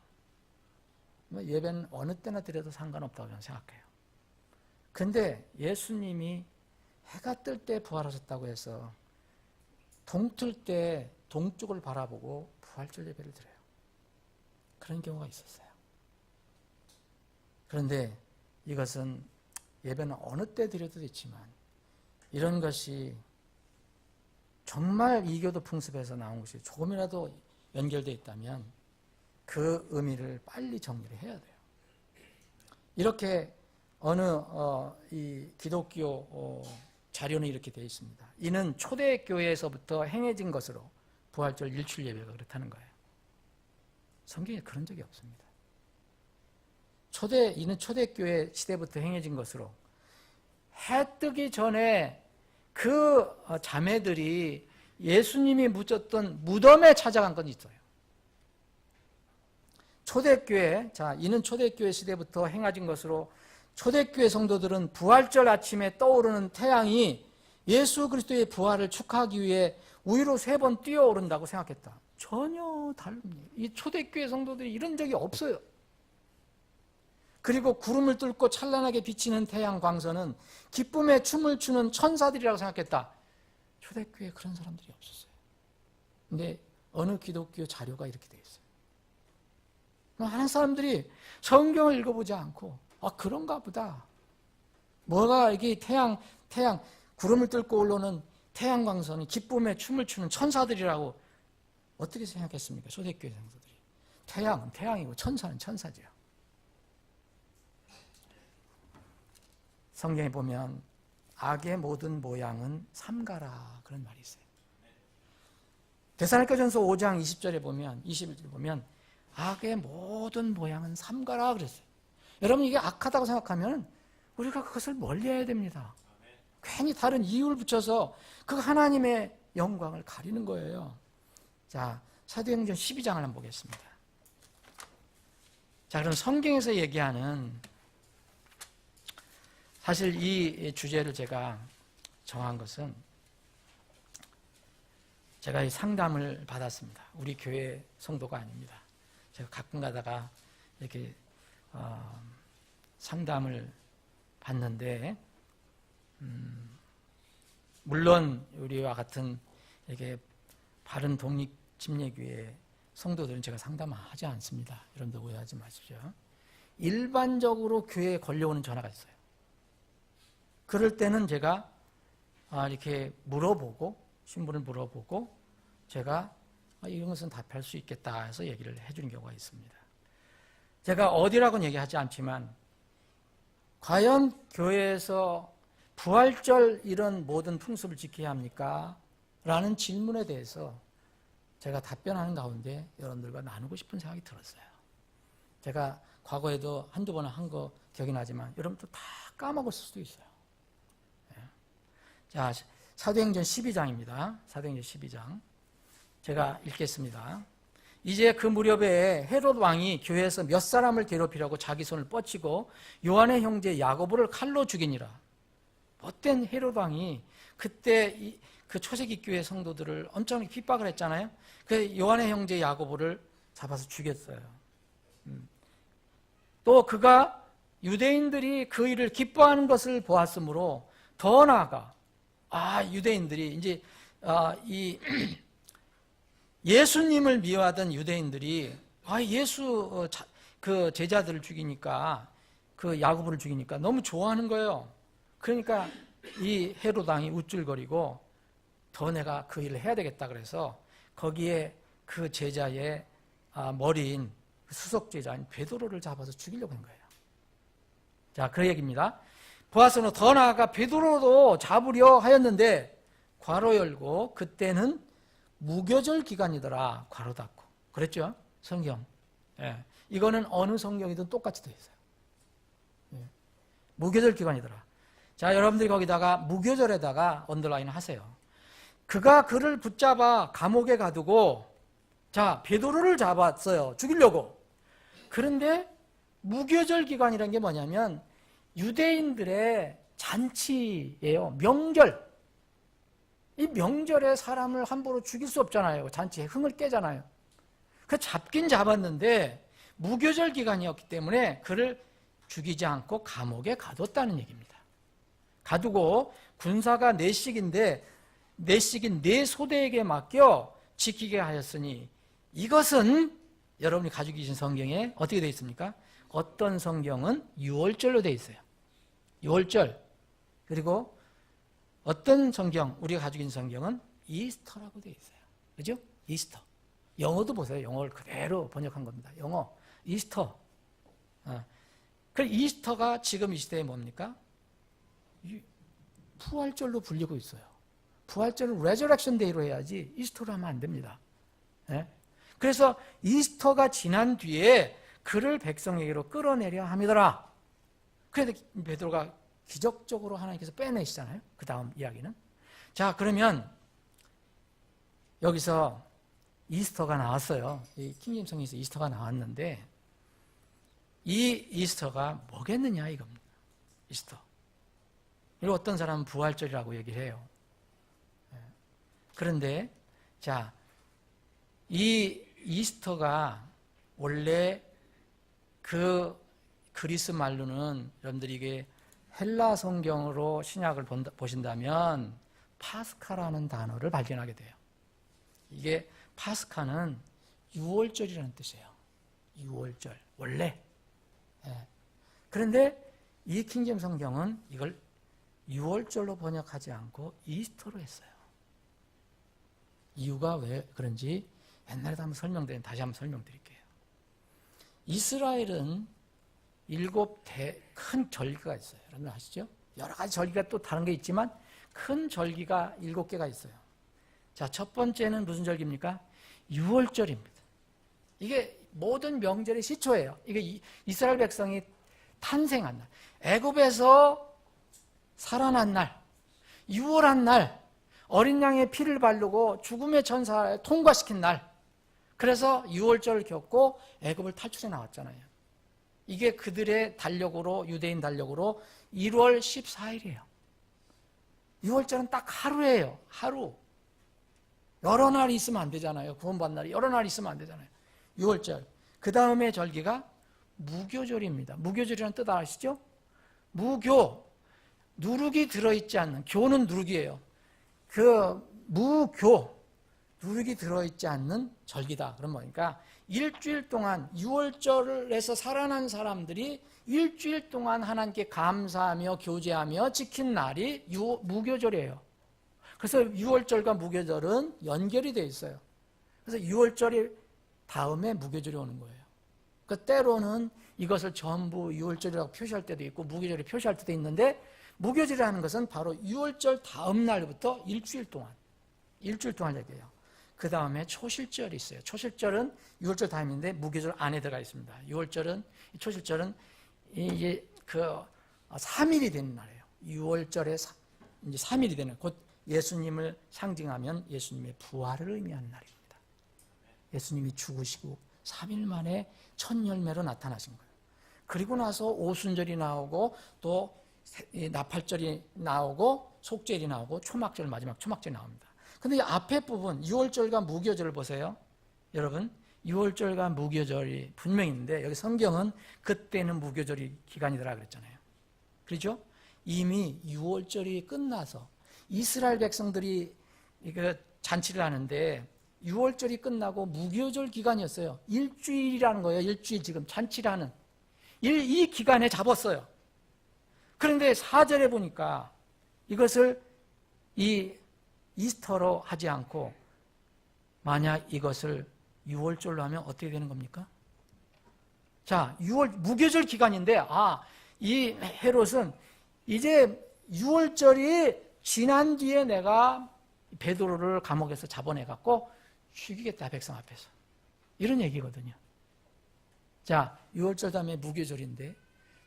예배는 어느 때나 드려도 상관없다고 저는 생각해요. 근데 예수님이 해가 뜰 때 부활하셨다고 해서 동틀 때 동쪽을 바라보고 부활절 예배를 드려요. 그런 경우가 있었어요. 그런데 이것은 예배는 어느 때 드려도 됐지만 이런 것이 정말 이교도 풍습에서 나온 것이 조금이라도 연결되어 있다면 그 의미를 빨리 정리를 해야 돼요. 이렇게 어느 이 기독교 자료는 이렇게 되어 있습니다. 이는 초대교회에서부터 행해진 것으로 부활절 일출 예배가 그렇다는 거예요. 성경에 그런 적이 없습니다. 이는 초대교회 시대부터 행해진 것으로 해 뜨기 전에 그 자매들이 예수님이 묻혔던 무덤에 찾아간 건 있어요. 초대교회, 이는 초대교회 시대부터 행해진 것으로 초대교회 성도들은 부활절 아침에 떠오르는 태양이 예수 그리스도의 부활을 축하하기 위해 위로 3번 뛰어오른다고 생각했다. 전혀 다릅니다. 이 초대교회 성도들이 이런 적이 없어요. 그리고 구름을 뚫고 찬란하게 비치는 태양 광선은 기쁨의 춤을 추는 천사들이라고 생각했다. 초대교회에 그런 사람들이 없었어요. 근데 어느 기독교 자료가 이렇게 되어 있어요. 많은 사람들이 성경을 읽어보지 않고 그런가 보다. 뭐가 이게 태양 구름을 뚫고 올라오는 태양 광선이 기쁨의 춤을 추는 천사들이라고 어떻게 생각했습니까? 초대교회 성도들이. 태양은 태양이고 천사는 천사죠. 성경에 보면 악의 모든 모양은 삼가라 그런 말이 있어요. 데살로니가전서 5장 20절에 보면 21절에 보면 악의 모든 모양은 삼가라 그랬어요. 여러분 이게 악하다고 생각하면 우리가 그것을 멀리해야 됩니다. 괜히 다른 이유를 붙여서 그 하나님의 영광을 가리는 거예요. 자, 사도행전 12장을 한번 보겠습니다. 자, 그럼 성경에서 얘기하는 사실 이 주제를 제가 정한 것은 제가 이 상담을 받았습니다. 우리 교회 성도가 아닙니다. 제가 가끔 가다가 이렇게 상담을 받는데 물론 우리와 같은 이렇게 바른 독립 침례교회 성도들은 제가 상담하지 않습니다. 여러분들 오해하지 마십시오. 일반적으로 교회에 걸려오는 전화가 있어요. 그럴 때는 제가 이렇게 물어보고 신분을 물어보고 제가 이런 것은 답할 수 있겠다 해서 얘기를 해주는 경우가 있습니다. 제가 어디라고는 얘기하지 않지만 과연 교회에서 부활절 이런 모든 풍습을 지켜야 합니까? 라는 질문에 대해서 제가 답변하는 가운데 여러분들과 나누고 싶은 생각이 들었어요. 제가 과거에도 한두 번 한 거 기억이 나지만 여러분도 다 까먹었을 수도 있어요. 자, 사도행전 12장입니다. 사도행전 12장. 제가 읽겠습니다. 이제 그 무렵에 헤롯 왕이 교회에서 몇 사람을 괴롭히려고 자기 손을 뻗치고 요한의 형제 야고보를 칼로 죽이니라. 못된 헤롯 왕이 그때 그 초세기 교회 성도들을 엄청 핍박을 했잖아요. 그 요한의 형제 야고보를 잡아서 죽였어요. 또 그가 유대인들이 그 일을 기뻐하는 것을 보았으므로 더 나아가 유대인들이 이제 이 예수님을 미워하던 유대인들이 예수 그 제자들을 죽이니까 그 야고보를 죽이니까 너무 좋아하는 거예요. 그러니까 이 헤롯 왕이 우쭐거리고 더 내가 그 일을 해야 되겠다 그래서 거기에 그 제자의 머리인 수석 제자인 베드로를 잡아서 죽이려고 한 거예요. 자, 그 얘기입니다. 보아서는 더 나아가 베드로도 잡으려 하였는데 괄호 열고 그때는 무교절 기간이더라. 괄호 닫고. 그랬죠? 성경. 예. 이거는 어느 성경이든 똑같이 되어 있어요. 예. 무교절 기간이더라. 자, 여러분들이 거기다가 무교절에다가 언더라인 하세요. 그가 그를 붙잡아 감옥에 가두고 베드로를 잡았어요. 죽이려고. 그런데 무교절 기간이라는 게 뭐냐면 유대인들의 잔치예요. 명절. 이 명절에 사람을 함부로 죽일 수 없잖아요. 잔치에 흥을 깨잖아요. 그 잡긴 잡았는데 무교절 기간이었기 때문에 그를 죽이지 않고 감옥에 가뒀다는 얘기입니다. 가두고 군사가 4씩인 4소대에게 맡겨 지키게 하였으니 이것은 여러분이 가지고 계신 성경에 어떻게 되어 있습니까? 어떤 성경은 6월절로 되어 있어요. 6월절. 그리고 어떤 성경, 우리가 가지고 있는 성경은 이스터라고 되어 있어요. 그죠? 이스터. 영어도 보세요. 영어를 그대로 번역한 겁니다. 영어. 이스터. 그 이스터가 지금 이 시대에 뭡니까? 부활절로 불리고 있어요. 부활절을 레저렉션 데이로 해야지 이스터로 하면 안 됩니다. 예? 그래서 이스터가 지난 뒤에 그를 백성에게로 끌어내려 함이더라. 그래서 베드로가 기적적으로 하나님께서 빼내시잖아요. 그 다음 이야기는. 자, 그러면 여기서 이스터가 나왔어요. 이 킹제임스 성경에서 이스터가 나왔는데 이 이스터가 뭐겠느냐 이겁니다. 이스터. 이걸 어떤 사람은 부활절이라고 얘기를 해요. 그런데 자, 이 이스터가 원래 그 그리스 말로는 여러분들이 이게 헬라 성경으로 신약을 보신다면 파스카라는 단어를 발견하게 돼요. 이게 파스카는 유월절이라는 뜻이에요. 유월절 원래. 예. 그런데 이 킹제임 성경은 이걸 유월절로 번역하지 않고 이스터로 했어요. 이유가 왜 그런지 옛날에도 한번 다시 한번 설명드릴게요. 이스라엘은 7대 큰 절기가 있어요. 여러분 아시죠? 여러 가지 절기가 또 다른 게 있지만 큰 절기가 7개가 있어요. 자, 첫 번째는 무슨 절기입니까? 유월절입니다. 이게 모든 명절의 시초예요. 이게 이스라엘 백성이 탄생한 날, 애굽에서 살아난 날, 유월한 날, 어린 양의 피를 바르고 죽음의 천사를 통과시킨 날. 그래서 유월절을 겪고 애굽을 탈출해 나왔잖아요. 이게 그들의 달력으로, 유대인 달력으로 1월 14일이에요. 유월절은 딱 하루예요. 하루. 여러 날이 있으면 안 되잖아요. 구원받은 날이 여러 날이 있으면 안 되잖아요. 유월절. 그 다음에 절기가 무교절입니다. 무교절이라는 뜻 아시죠? 무교. 누룩이 들어있지 않는, 교는 누룩이에요. 그 무교, 누룩이 들어있지 않는 절기다. 그런 거니까 일주일 동안 유월절을 해서 살아난 사람들이 일주일 동안 하나님께 감사하며 교제하며 지킨 날이 무교절이에요. 그래서 유월절과 무교절은 연결이 되어 있어요. 그래서 유월절이 다음에 무교절이 오는 거예요. 그 때로는 이것을 전부 유월절이라고 표시할 때도 있고 무교절이 표시할 때도 있는데 무교절이라는 것은 바로 유월절 다음 날부터 일주일 동안 얘기해요. 그 다음에 초실절이 있어요. 초실절은 유월절 다음인데 무교절 안에 들어가 있습니다. 초실절은 이제 3일이 되는 날이에요. 유월절에 이제 3일이 되는, 곧 예수님을 상징하면 예수님의 부활을 의미하는 날입니다. 예수님이 죽으시고 3일 만에 첫 열매로 나타나신 거예요. 그리고 나서 오순절이 나오고 또 나팔절이 나오고 속절이 나오고 초막절, 마지막 초막절이 나옵니다. 근데 이 앞에 부분 유월절과 무교절을 보세요. 여러분, 유월절과 무교절이 분명히 있는데 여기 성경은 그때는 무교절이 기간이더라 그랬잖아요. 그렇죠? 이미 유월절이 끝나서 이스라엘 백성들이 이거 잔치를 하는데 유월절이 끝나고 무교절 기간이었어요. 일주일이라는 거예요. 일주일 지금 잔치를 하는 이 기간에 잡았어요. 그런데 4절에 보니까 이것을 이 이스터로 하지 않고 만약 이것을 유월절로 하면 어떻게 되는 겁니까? 자, 무교절 기간인데 이 헤롯은 이제 유월절이 지난 뒤에 내가 베드로를 감옥에서 잡아내갖고 죽이겠다, 백성 앞에서. 이런 얘기거든요. 자, 유월절 다음에 무교절인데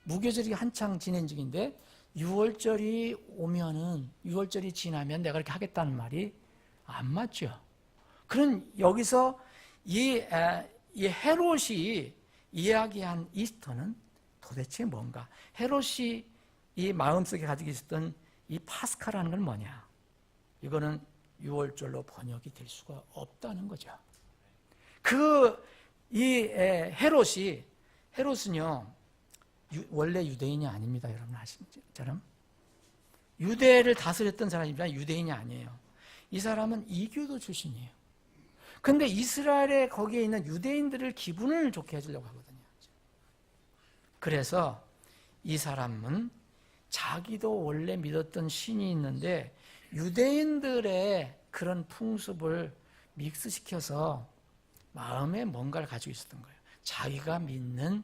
무교절이 한창 진행 중인데 유월절이 오면은 유월절이 지나면 내가 이렇게 하겠다는 말이 안 맞죠. 그런 여기서 이 헤롯이 이야기한 이스터는 도대체 뭔가? 헤롯이 이 마음속에 가지고 있었던 이 파스카라는 건 뭐냐? 이거는 유월절로 번역이 될 수가 없다는 거죠. 헤롯은요 원래 유대인이 아닙니다. 여러분 아시는 것처럼 유대를 다스렸던 사람이지만 유대인이 아니에요. 이 사람은 이교도 출신이에요. 근데 이스라엘에 거기에 있는 유대인들을 기분을 좋게 해주려고 하거든요. 그래서 이 사람은 자기도 원래 믿었던 신이 있는데 유대인들의 그런 풍습을 믹스시켜서 마음에 뭔가를 가지고 있었던 거예요. 자기가 믿는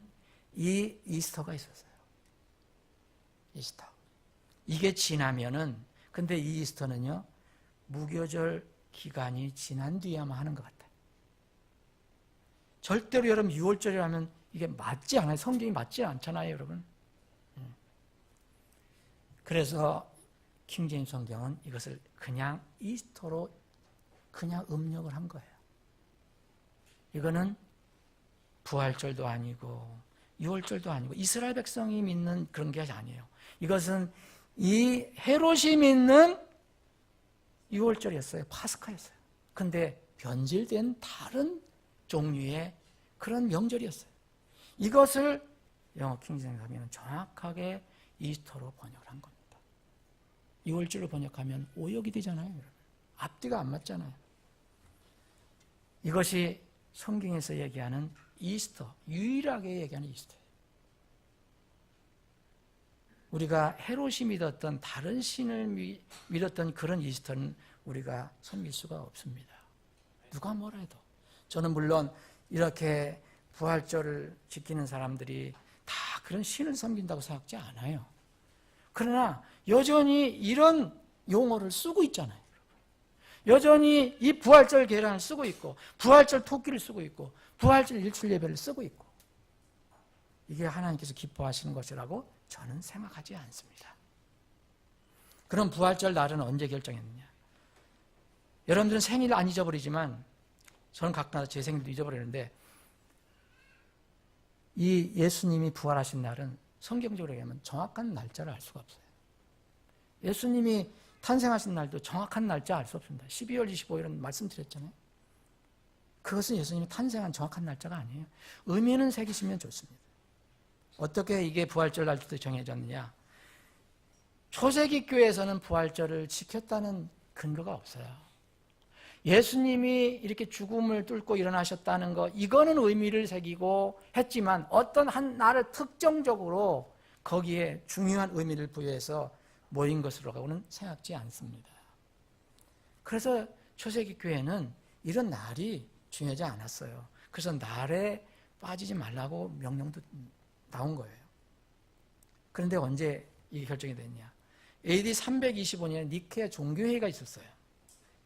이 이스터가 있었어요. 이스터. 이게 지나면은 근데 이 이스터는요, 무교절 기간이 지난 뒤에만 하는 것 같아요. 절대로 여러분 6월절이라면 이게 맞지 않아요. 성경이 맞지 않잖아요, 여러분. 그래서 킹제임스 성경은 이것을 그냥 이스터로 그냥 음력을 한 거예요. 이거는 부활절도 아니고 6월절도 아니고 이스라엘 백성이 믿는 그런 게 아니에요. 이것은 이 헤롯이 믿는 6월절이었어요. 파스카였어요. 근데 변질된 다른 종류의 그런 명절이었어요. 이것을 영어 킹제임스는 정확하게 이스터로 번역을 한 겁니다. 6월절로 번역하면 오역이 되잖아요, 여러분. 앞뒤가 안 맞잖아요. 이것이 성경에서 얘기하는 이스터, 유일하게 얘기하는 이스터예요. 우리가 헤롯이 믿었던 다른 신을 믿었던 그런 이스터는 우리가 섬길 수가 없습니다. 누가 뭐라 해도. 저는 물론 이렇게 부활절을 지키는 사람들이 다 그런 신을 섬긴다고 생각하지 않아요. 그러나 여전히 이런 용어를 쓰고 있잖아요. 여전히 이 부활절 계란을 쓰고 있고 부활절 토끼를 쓰고 있고 부활절 일출 예배를 쓰고 있고 이게 하나님께서 기뻐하시는 것이라고 저는 생각하지 않습니다. 그럼 부활절 날은 언제 결정했느냐? 여러분들은 생일 안 잊어버리지만 저는 가끔가다 제 생일도 잊어버리는데 이 예수님이 부활하신 날은 성경적으로 얘기하면 정확한 날짜를 알 수가 없어요. 예수님이 탄생하신 날도 정확한 날짜 알 수 없습니다. 12월 25일은 말씀드렸잖아요. 그것은 예수님이 탄생한 정확한 날짜가 아니에요. 의미는 새기시면 좋습니다. 어떻게 이게 부활절 날짜도 정해졌느냐? 초세기 교회에서는 부활절을 지켰다는 근거가 없어요. 예수님이 이렇게 죽음을 뚫고 일어나셨다는 것, 이거는 의미를 새기고 했지만 어떤 한 날을 특정적으로 거기에 중요한 의미를 부여해서 모인 것으로는 생각지 않습니다. 그래서 초세기 교회는 이런 날이 중요하지 않았어요. 그래서 날에 빠지지 말라고 명령도 나온 거예요. 그런데 언제 이게 결정이 됐냐? AD 325년에 니케아 종교회의가 있었어요.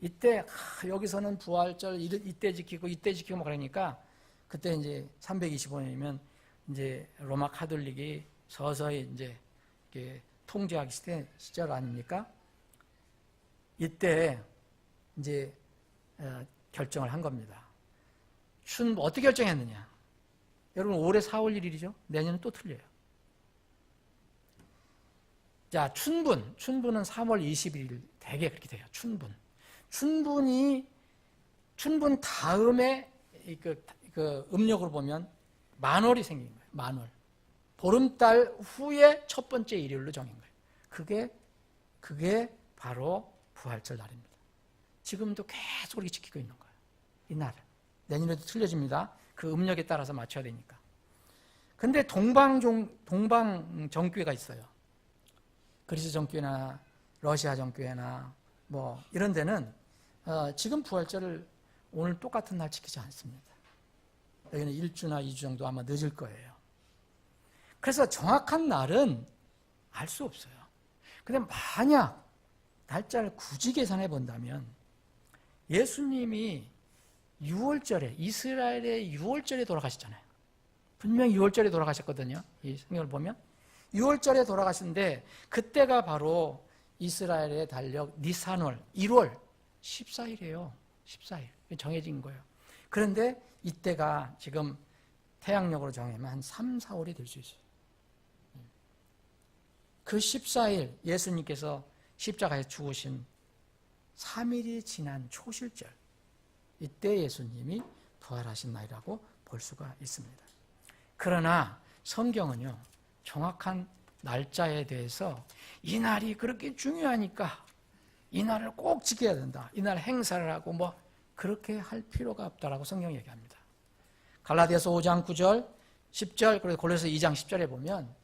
이때 여기서는 부활절 이때 지키고 그러니까 그때 이제 325년이면 이제 로마 카톨릭이 서서히 이제 통제하기 시절 아닙니까? 이때 이제 결정을 한 겁니다. 어떻게 결정했느냐? 여러분 올해 4월 1일이죠? 내년은 또 틀려요. 자, 춘분은 3월 21일 대개 그렇게 돼요. 춘분 다음에 그 음력으로 보면 만월이 생긴 거예요. 만월. 보름달 후에 첫 번째 일요일로 정한 거예요. 그게 바로 부활절 날입니다. 지금도 계속 그렇게 지키고 있는 거예요. 이 날을. 내년에도 틀려집니다. 그 음력에 따라서 맞춰야 되니까. 근데 동방 정교회가 있어요. 그리스 정교회나 러시아 정교회나 뭐 이런 데는 지금 부활절을 오늘 똑같은 날 지키지 않습니다. 여기는 1주나 2주 정도 아마 늦을 거예요. 그래서 정확한 날은 알 수 없어요. 근데 만약 날짜를 굳이 계산해 본다면 예수님이 6월절에 이스라엘의 6월절에 돌아가셨잖아요. 분명히 6월절에 돌아가셨거든요. 이 성경을 보면 6월절에 돌아가신데 그때가 바로 이스라엘의 달력 니산월 1월 14일이에요. 14일 정해진 거예요. 그런데 이때가 지금 태양력으로 정하면 한 3, 4월이 될 수 있어요. 그 14일 예수님께서 십자가에 죽으신 3일이 지난 초실절 이때 예수님이 부활하신 날이라고 볼 수가 있습니다. 그러나 성경은요 정확한 날짜에 대해서 이 날이 그렇게 중요하니까 이 날을 꼭 지켜야 된다. 이 날 행사를 하고 뭐 그렇게 할 필요가 없다라고 성경이 얘기합니다. 갈라디아서 5장 9절 10절 그리고 골로새 2장 10절에 보면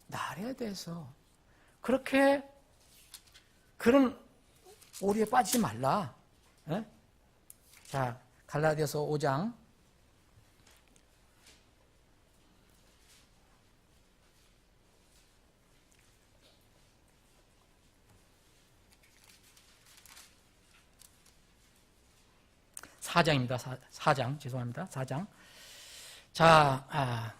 날에 대해서 그렇게 그런 오류에 빠지지 말라. 에? 자, 갈라디아서 5장 4장입니다. 4장 죄송합니다. 4장. 자,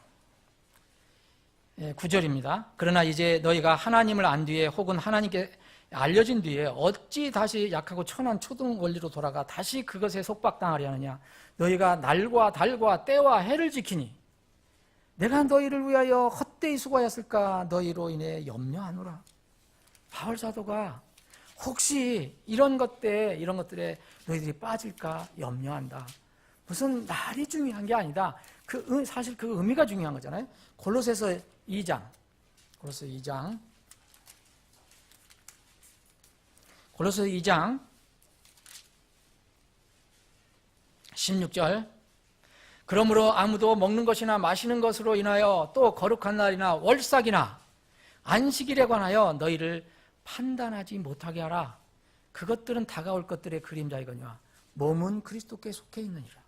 9절입니다. 그러나 이제 너희가 하나님을 안 뒤에 혹은 하나님께 알려진 뒤에 어찌 다시 약하고 천한 초등 원리로 돌아가 다시 그것에 속박당하려 하느냐. 너희가 날과 달과 때와 해를 지키니 내가 너희를 위하여 헛되이 수고하였을까 너희로 인해 염려하노라. 바울 사도가 혹시 이런 것들에 너희들이 빠질까 염려한다. 무슨 날이 중요한 게 아니다. 사실 그 의미가 중요한 거잖아요. 골로새서 2장 16절. 그러므로 아무도 먹는 것이나 마시는 것으로 인하여 또 거룩한 날이나 월삭이나 안식일에 관하여 너희를 판단하지 못하게 하라. 그것들은 다가올 것들의 그림자이거니와 몸은 그리스도께 속해 있느니라.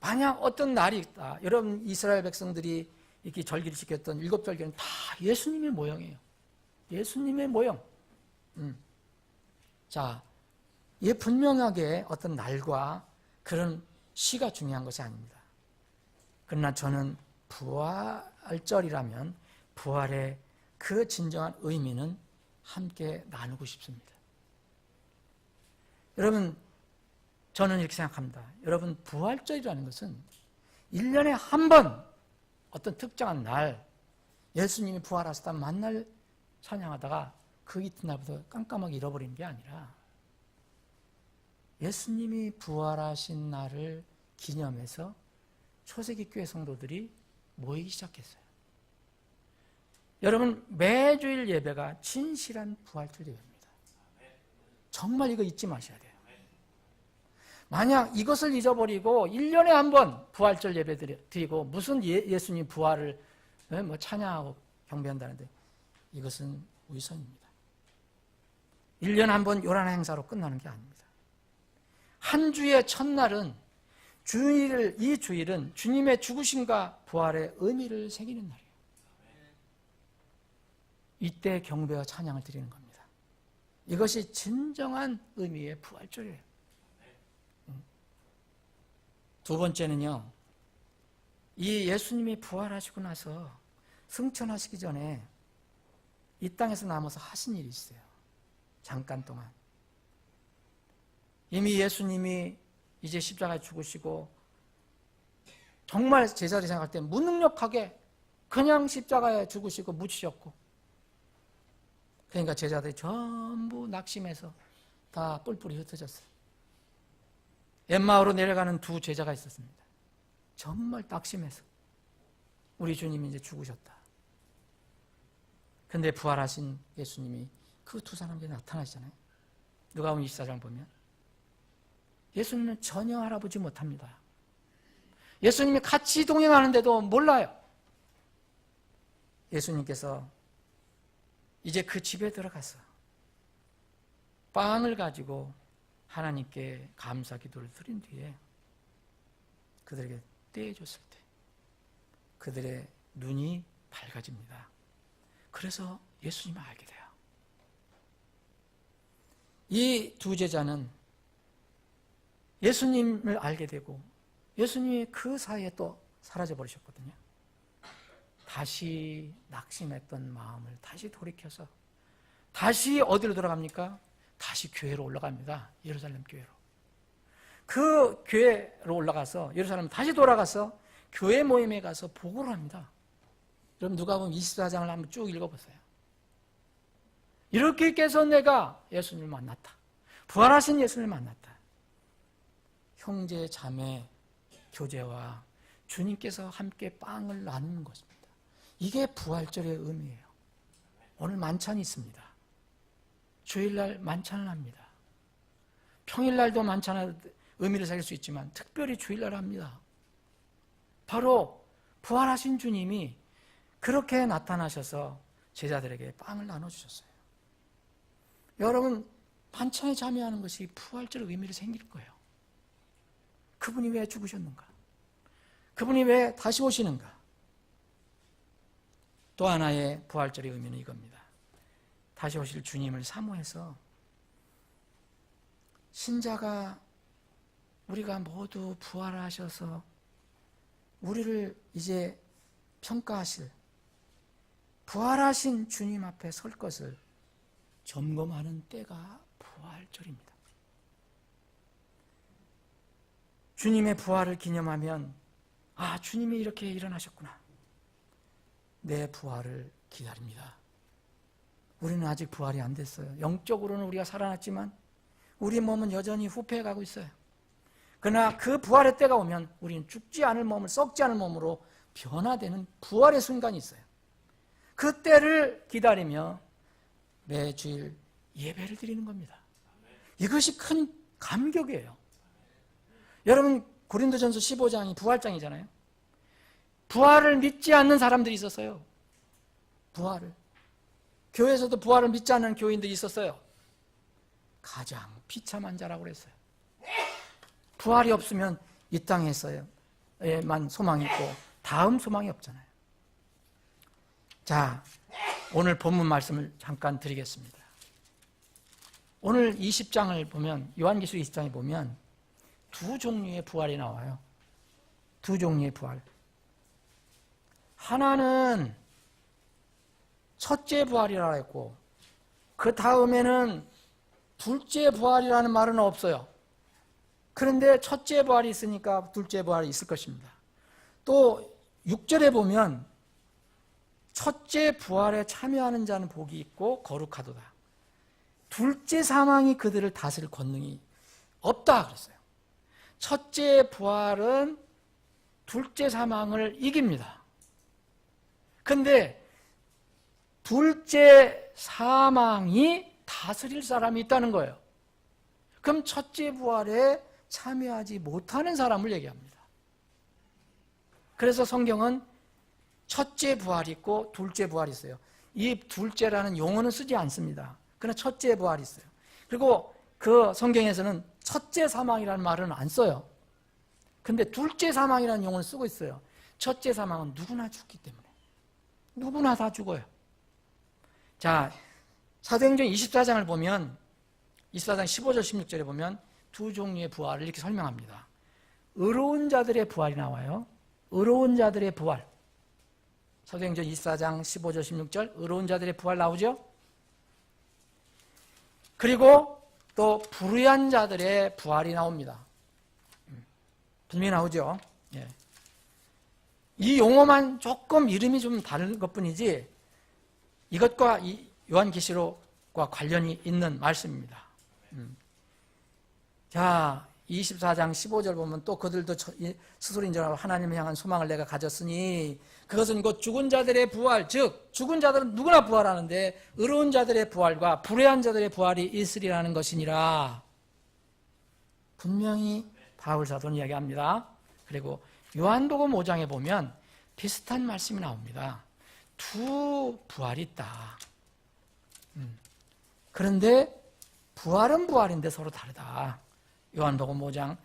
만약 어떤 날이 있다. 여러분 이스라엘 백성들이 이렇게 절기를 지켰던 7절기는 다 예수님의 모형이에요. 예수님의 모형. 자, 분명하게 어떤 날과 그런 시가 중요한 것이 아닙니다. 그러나 저는 부활절이라면 부활의 그 진정한 의미는 함께 나누고 싶습니다. 여러분, 저는 이렇게 생각합니다. 여러분, 부활절이라는 것은 1년에 한 번 어떤 특정한 날 예수님이 부활하셨다 만날 찬양하다가 그 이튿날부터 깜깜하게 잃어버리는 게 아니라 예수님이 부활하신 날을 기념해서 초세기 교회 성도들이 모이기 시작했어요. 여러분, 매주일 예배가 진실한 부활절 예배입니다. 정말 이거 잊지 마셔야 돼요. 만약 이것을 잊어버리고 1년에 한 번 부활절 예배 드리고 무슨 예수님 부활을 찬양하고 경배한다는데 이것은 위선입니다. 1년에 한 번 요란한 행사로 끝나는 게 아닙니다. 한 주의 첫날은 이 주일은 주님의 죽으심과 부활의 의미를 새기는 날이에요. 이때 경배와 찬양을 드리는 겁니다. 이것이 진정한 의미의 부활절이에요. 두 번째는요, 이 예수님이 부활하시고 나서 승천하시기 전에 이 땅에서 남아서 하신 일이 있어요. 잠깐 동안. 이미 예수님이 이제 십자가에 죽으시고 정말 제자들이 생각할 때 무능력하게 그냥 십자가에 죽으시고 묻히셨고, 그러니까 제자들이 전부 낙심해서 다 뿔뿔이 흩어졌어요. 엠마오로 내려가는 두 제자가 있었습니다. 정말 낙심해서 우리 주님이 이제 죽으셨다. 근데 부활하신 예수님이 그 두 사람에게 나타나시잖아요. 누가복음 24장 보면 예수님은 전혀 알아보지 못합니다. 예수님이 같이 동행하는데도 몰라요. 예수님께서 이제 그 집에 들어가서 빵을 가지고 하나님께 감사 기도를 드린 뒤에 그들에게 떼어줬을 때 그들의 눈이 밝아집니다. 그래서 예수님을 알게 돼요. 이 두 제자는 예수님을 알게 되고 예수님이 그 사이에 또 사라져 버리셨거든요. 다시 낙심했던 마음을 다시 돌이켜서 다시 어디로 돌아갑니까? 다시 교회로 올라갑니다. 예루살렘 교회로. 그 교회로 올라가서 예루살렘 다시 돌아가서 교회 모임에 가서 보고를 합니다. 여러분 누가복음 24장을 한번 쭉 읽어보세요. 이렇게 깨서 내가 예수님을 만났다. 부활하신 예수님을 만났다. 형제 자매 교제와 주님께서 함께 빵을 나누는 것입니다. 이게 부활절의 의미예요. 오늘 만찬이 있습니다. 주일날 만찬을 합니다. 평일날도 만찬의 의미를 새길 수 있지만 특별히 주일날 합니다. 바로 부활하신 주님이 그렇게 나타나셔서 제자들에게 빵을 나눠주셨어요. 여러분 만찬에 참여하는 것이 부활절 의미를 생길 거예요. 그분이 왜 죽으셨는가? 그분이 왜 다시 오시는가? 또 하나의 부활절의 의미는 이겁니다. 다시 오실 주님을 사모해서 신자가 우리가 모두 부활하셔서 우리를 이제 평가하실 부활하신 주님 앞에 설 것을 점검하는 때가 부활절입니다. 주님의 부활을 기념하면 주님이 이렇게 일어나셨구나. 내 부활을 기다립니다. 우리는 아직 부활이 안 됐어요. 영적으로는 우리가 살아났지만 우리 몸은 여전히 후패해가고 있어요. 그러나 그 부활의 때가 오면 우리는 죽지 않을 몸을 썩지 않을 몸으로 변화되는 부활의 순간이 있어요. 그 때를 기다리며 매주일 예배를 드리는 겁니다. 이것이 큰 감격이에요. 여러분 고린도전서 15장이 부활장이잖아요. 부활을 믿지 않는 사람들이 있었어요. 부활을. 교회에서도 부활을 믿지 않는 교인들이 있었어요. 가장 비참한 자라고 그랬어요. 부활이 없으면 이 땅에서만 소망이 있고 다음 소망이 없잖아요. 자, 오늘 본문 말씀을 잠깐 드리겠습니다. 오늘 20장을 보면, 요한계시록 20장에 보면 두 종류의 부활이 나와요. 두 종류의 부활. 하나는 첫째 부활이라고 했고, 그 다음에는 둘째 부활이라는 말은 없어요. 그런데 첫째 부활이 있으니까 둘째 부활이 있을 것입니다. 또 6절에 보면 첫째 부활에 참여하는 자는 복이 있고 거룩하도다. 둘째 사망이 그들을 다스릴 권능이 없다 그랬어요. 첫째 부활은 둘째 사망을 이깁니다. 그런데 둘째 사망이 다스릴 사람이 있다는 거예요. 그럼 첫째 부활에 참여하지 못하는 사람을 얘기합니다. 그래서 성경은 첫째 부활이 있고 둘째 부활이 있어요. 이 둘째라는 용어는 쓰지 않습니다. 그러나 첫째 부활이 있어요. 그리고 그 성경에서는 첫째 사망이라는 말은 안 써요. 근데 둘째 사망이라는 용어를 쓰고 있어요. 첫째 사망은 누구나 죽기 때문에. 누구나 다 죽어요. 자, 사도행전 24장을 보면 24장 15절 16절에 보면 두 종류의 부활을 이렇게 설명합니다. 의로운 자들의 부활이 나와요. 의로운 자들의 부활. 사도행전 24장 15절 16절 의로운 자들의 부활 나오죠? 그리고 또 불의한 자들의 부활이 나옵니다. 분명히 나오죠? 예. 이 용어만 조금 이름이 좀 다른 것뿐이지 이것과 이 요한계시록과 관련이 있는 말씀입니다. 자, 24장 15절 보면 또 그들도 스스로 인정하고 하나님을 향한 소망을 내가 가졌으니 그것은 곧 죽은 자들의 부활, 즉 죽은 자들은 누구나 부활하는데 의로운 자들의 부활과 불의한 자들의 부활이 있으리라는 것이니라. 분명히 바울 사도는 이야기합니다. 그리고 요한복음 5장에 보면 비슷한 말씀이 나옵니다. 두 부활이 있다. 그런데 부활은 부활인데 서로 다르다. 요한복음 5장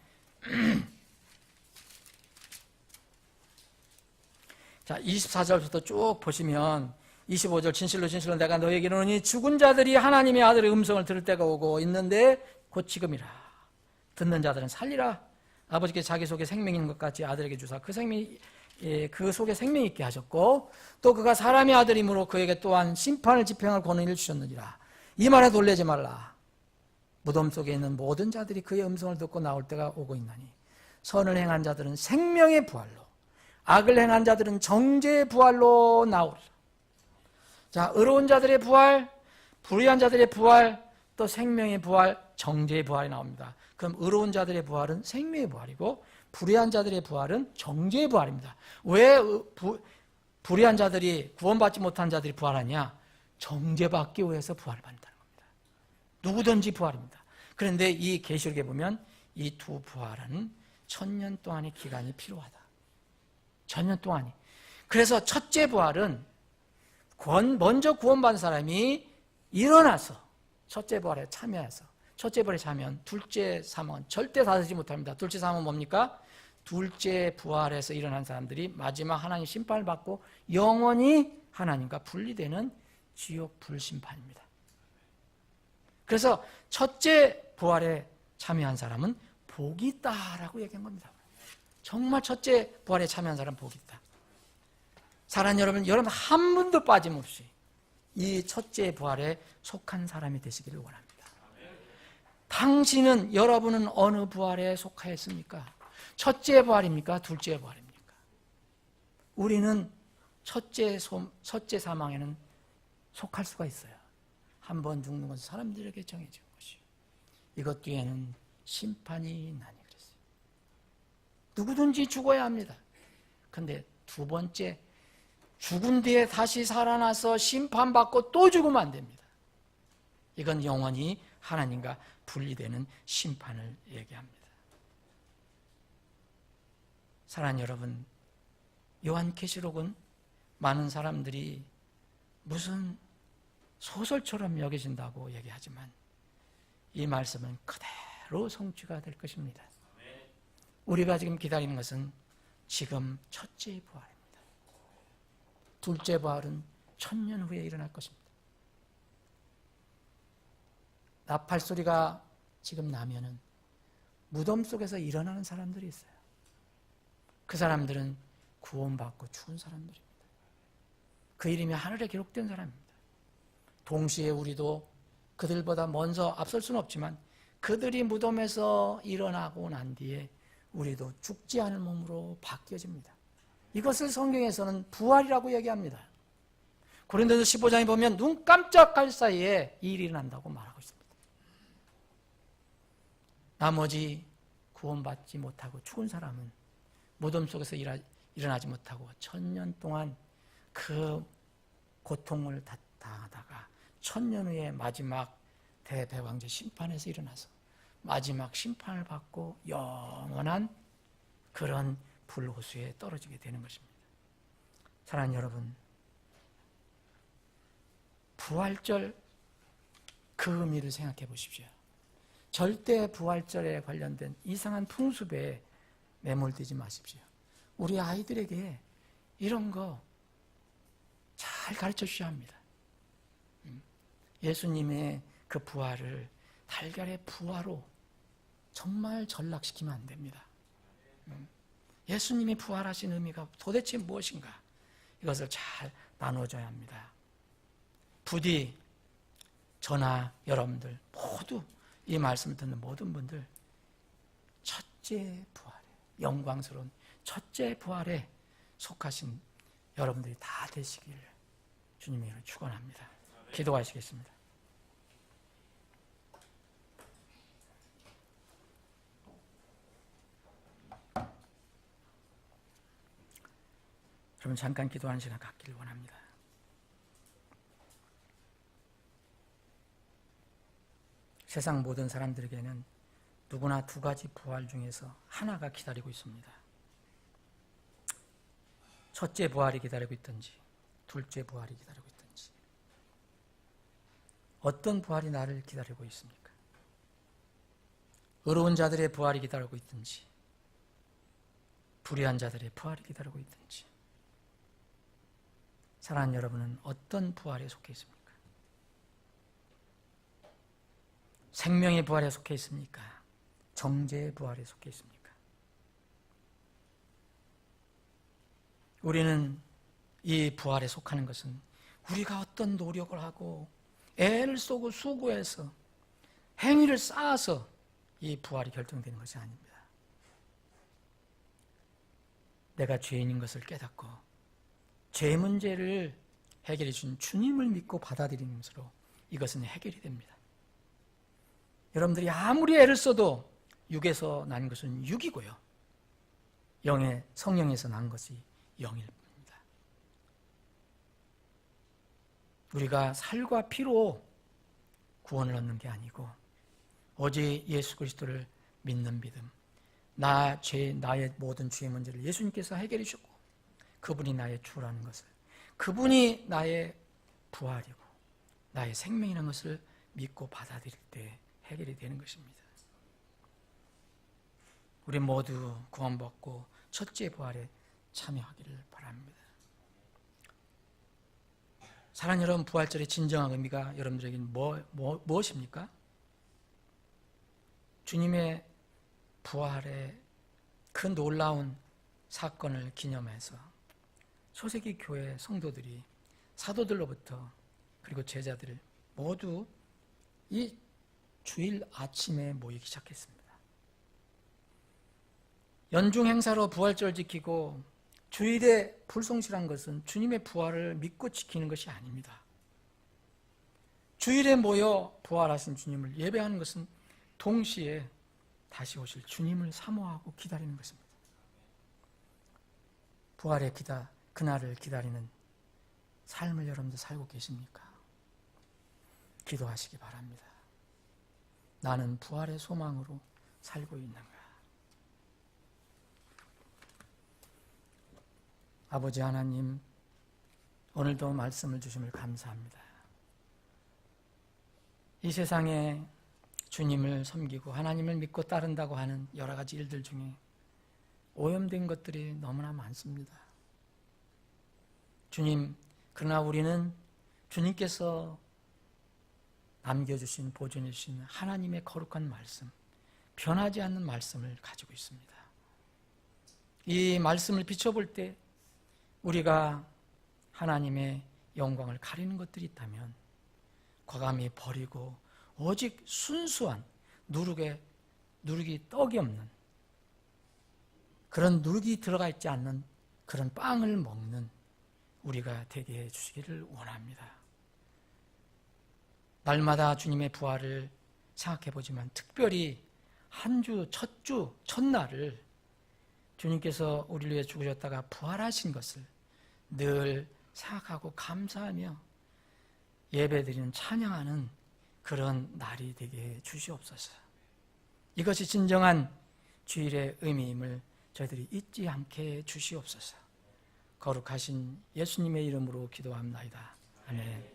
자 24절부터 쭉 보시면 25절 진실로 진실로 내가 너에게 이르노니 죽은 자들이 하나님의 아들의 음성을 들을 때가 오고 있는데 곧 지금이라. 듣는 자들은 살리라. 아버지께서 자기 속에 생명이 있는 것 같이 아들에게 주사 그 생명이 그 속에 생명이 있게 하셨고 또 그가 사람의 아들이므로 그에게 또한 심판을 집행할 권한을 주셨느니라. 이 말에 놀라지 말라. 무덤 속에 있는 모든 자들이 그의 음성을 듣고 나올 때가 오고 있나니 선을 행한 자들은 생명의 부활로 악을 행한 자들은 정죄의 부활로 나오리라. 자, 의로운 자들의 부활, 불의한 자들의 부활, 또 생명의 부활, 정죄의 부활이 나옵니다. 그럼 의로운 자들의 부활은 생명의 부활이고 불의한 자들의 부활은 정죄의 부활입니다. 왜 불의한 자들이 구원받지 못한 자들이 부활하냐? 정죄받기 위해서 부활을 받는다는 겁니다. 누구든지 부활입니다. 그런데 이 계시록에 보면 이 두 부활은 1000년 동안의 기간이 필요하다. 1000년 동안이. 그래서 첫째 부활은 먼저 구원받은 사람이 일어나서 첫째 부활에 참여해서 첫째 부활에 참여하면 둘째 사망은 절대 다스리지 못합니다. 둘째 사망은 뭡니까? 둘째 부활에서 일어난 사람들이 마지막 하나님 심판을 받고 영원히 하나님과 분리되는 지옥 불심판입니다. 그래서 첫째 부활에 참여한 사람은 복이 있다라고 얘기한 겁니다. 정말 첫째 부활에 참여한 사람 복이 있다. 사랑하는 여러분 한 분도 빠짐없이 이 첫째 부활에 속한 사람이 되시기를 원합니다. 당신은, 여러분은 어느 부활에 속하였습니까? 첫째 부활입니까? 둘째 부활입니까? 우리는 첫째 사망에는 속할 수가 있어요. 한 번 죽는 것은 사람들에게 정해진 것이요, 이것 뒤에는 심판이 나니 그랬어요. 누구든지 죽어야 합니다. 그런데 두 번째, 죽은 뒤에 다시 살아나서 심판받고 또 죽으면 안 됩니다. 이건 영원히 하나님과 분리되는 심판을 얘기합니다. 사랑하는 여러분, 요한계시록은 많은 사람들이 무슨 소설처럼 여기신다고 얘기하지만 이 말씀은 그대로 성취가 될 것입니다. 우리가 지금 기다리는 것은 지금 첫째 부활입니다. 둘째 부활은 1000년 후에 일어날 것입니다. 나팔 소리가 지금 나면은 무덤 속에서 일어나는 사람들이 있어요. 그 사람들은 구원받고 죽은 사람들입니다. 그 이름이 하늘에 기록된 사람입니다. 동시에 우리도 그들보다 먼저 앞설 수는 없지만 그들이 무덤에서 일어나고 난 뒤에 우리도 죽지 않을 몸으로 바뀌어집니다. 이것을 성경에서는 부활이라고 얘기합니다. 고린도서 15장에 보면 눈 깜짝할 사이에 이 일이 일어난다고 말하고 있습니다. 나머지 구원받지 못하고 죽은 사람은 무덤 속에서 일어나지 못하고 1000년 동안 그 고통을 당하다가 1000년 후에 마지막 대배왕제 심판에서 일어나서 마지막 심판을 받고 영원한 그런 불호수에 떨어지게 되는 것입니다. 사랑하는 여러분, 부활절 그 의미를 생각해 보십시오. 절대 부활절에 관련된 이상한 풍습에 매몰되지 마십시오. 우리 아이들에게 이런 거 잘 가르쳐 주셔야 합니다. 예수님의 그 부활을 달걀의 부활로 정말 전락시키면 안 됩니다. 예수님이 부활하신 의미가 도대체 무엇인가? 이것을 잘 나눠줘야 합니다. 부디 저나 여러분들 모두 이 말씀을 듣는 모든 분들 첫째 부활에, 영광스러운 첫째 부활에 속하신 여러분들이 다 되시기를 주님의 이름으로 축원합니다. 기도하시겠습니다. 여러분 잠깐 기도하는 시간 갖기를 원합니다. 세상 모든 사람들에게는 누구나 두 가지 부활 중에서 하나가 기다리고 있습니다. 첫째 부활이 기다리고 있든지 둘째 부활이 기다리고 있든지, 어떤 부활이 나를 기다리고 있습니까? 의로운 자들의 부활이 기다리고 있든지 불의한 자들의 부활이 기다리고 있든지, 사랑하는 여러분은 어떤 부활에 속해 있습니까? 생명의 부활에 속해 있습니까? 정죄의 부활에 속해 있습니까? 우리는 이 부활에 속하는 것은 우리가 어떤 노력을 하고 애를 쏘고 수고해서 행위를 쌓아서 이 부활이 결정되는 것이 아닙니다. 내가 죄인인 것을 깨닫고 죄 문제를 해결해 준 주님을 믿고 받아들이는 것으로 이것은 해결이 됩니다. 여러분들이 아무리 애를 써도 육에서 난 것은 육이고요, 성령에서 난 것이 영일 뿐입니다. 우리가 살과 피로 구원을 얻는 게 아니고 오직 예수 그리스도를 믿는 믿음, 나의 모든 죄의 문제를 예수님께서 해결해 주셨고 그분이 나의 주라는 것을, 그분이 나의 부활이고 나의 생명이라는 것을 믿고 받아들일 때 해결이 되는 것입니다. 우리 모두 구원받고 첫째 부활에 참여하기를 바랍니다. 사랑하는 여러분, 부활절의 진정한 의미가 여러분들에게는 무엇입니까? 주님의 부활의 그 놀라운 사건을 기념해서 초세기 교회 성도들이 사도들로부터 그리고 제자들 모두 이 주일 아침에 모이기 시작했습니다. 연중 행사로 부활절 지키고 주일에 불성실한 것은 주님의 부활을 믿고 지키는 것이 아닙니다. 주일에 모여 부활하신 주님을 예배하는 것은 동시에 다시 오실 주님을 사모하고 기다리는 것입니다. 부활의 그날을 기다리는 삶을 여러분들 살고 계십니까? 기도하시기 바랍니다. 나는 부활의 소망으로 살고 있는가? 아버지 하나님, 오늘도 말씀을 주심을 감사합니다. 이 세상에 주님을 섬기고 하나님을 믿고 따른다고 하는 여러 가지 일들 중에 오염된 것들이 너무나 많습니다. 주님, 그러나 우리는 주님께서 남겨주신, 보존해 주신 하나님의 거룩한 말씀, 변하지 않는 말씀을 가지고 있습니다. 이 말씀을 비춰볼 때 우리가 하나님의 영광을 가리는 것들이 있다면 과감히 버리고 오직 순수한 누룩이 떡이 없는 그런 누룩이 들어가 있지 않는 그런 빵을 먹는 우리가 되게 해주시기를 원합니다. 날마다 주님의 부활을 생각해보지만 특별히 한 주, 첫날을 주님께서 우리를 위해 죽으셨다가 부활하신 것을 늘 생각하고 감사하며 예배드리는 찬양하는 그런 날이 되게 해 주시옵소서. 이것이 진정한 주일의 의미임을 저희들이 잊지 않게 해 주시옵소서. 거룩하신 예수님의 이름으로 기도합나이다. 아멘.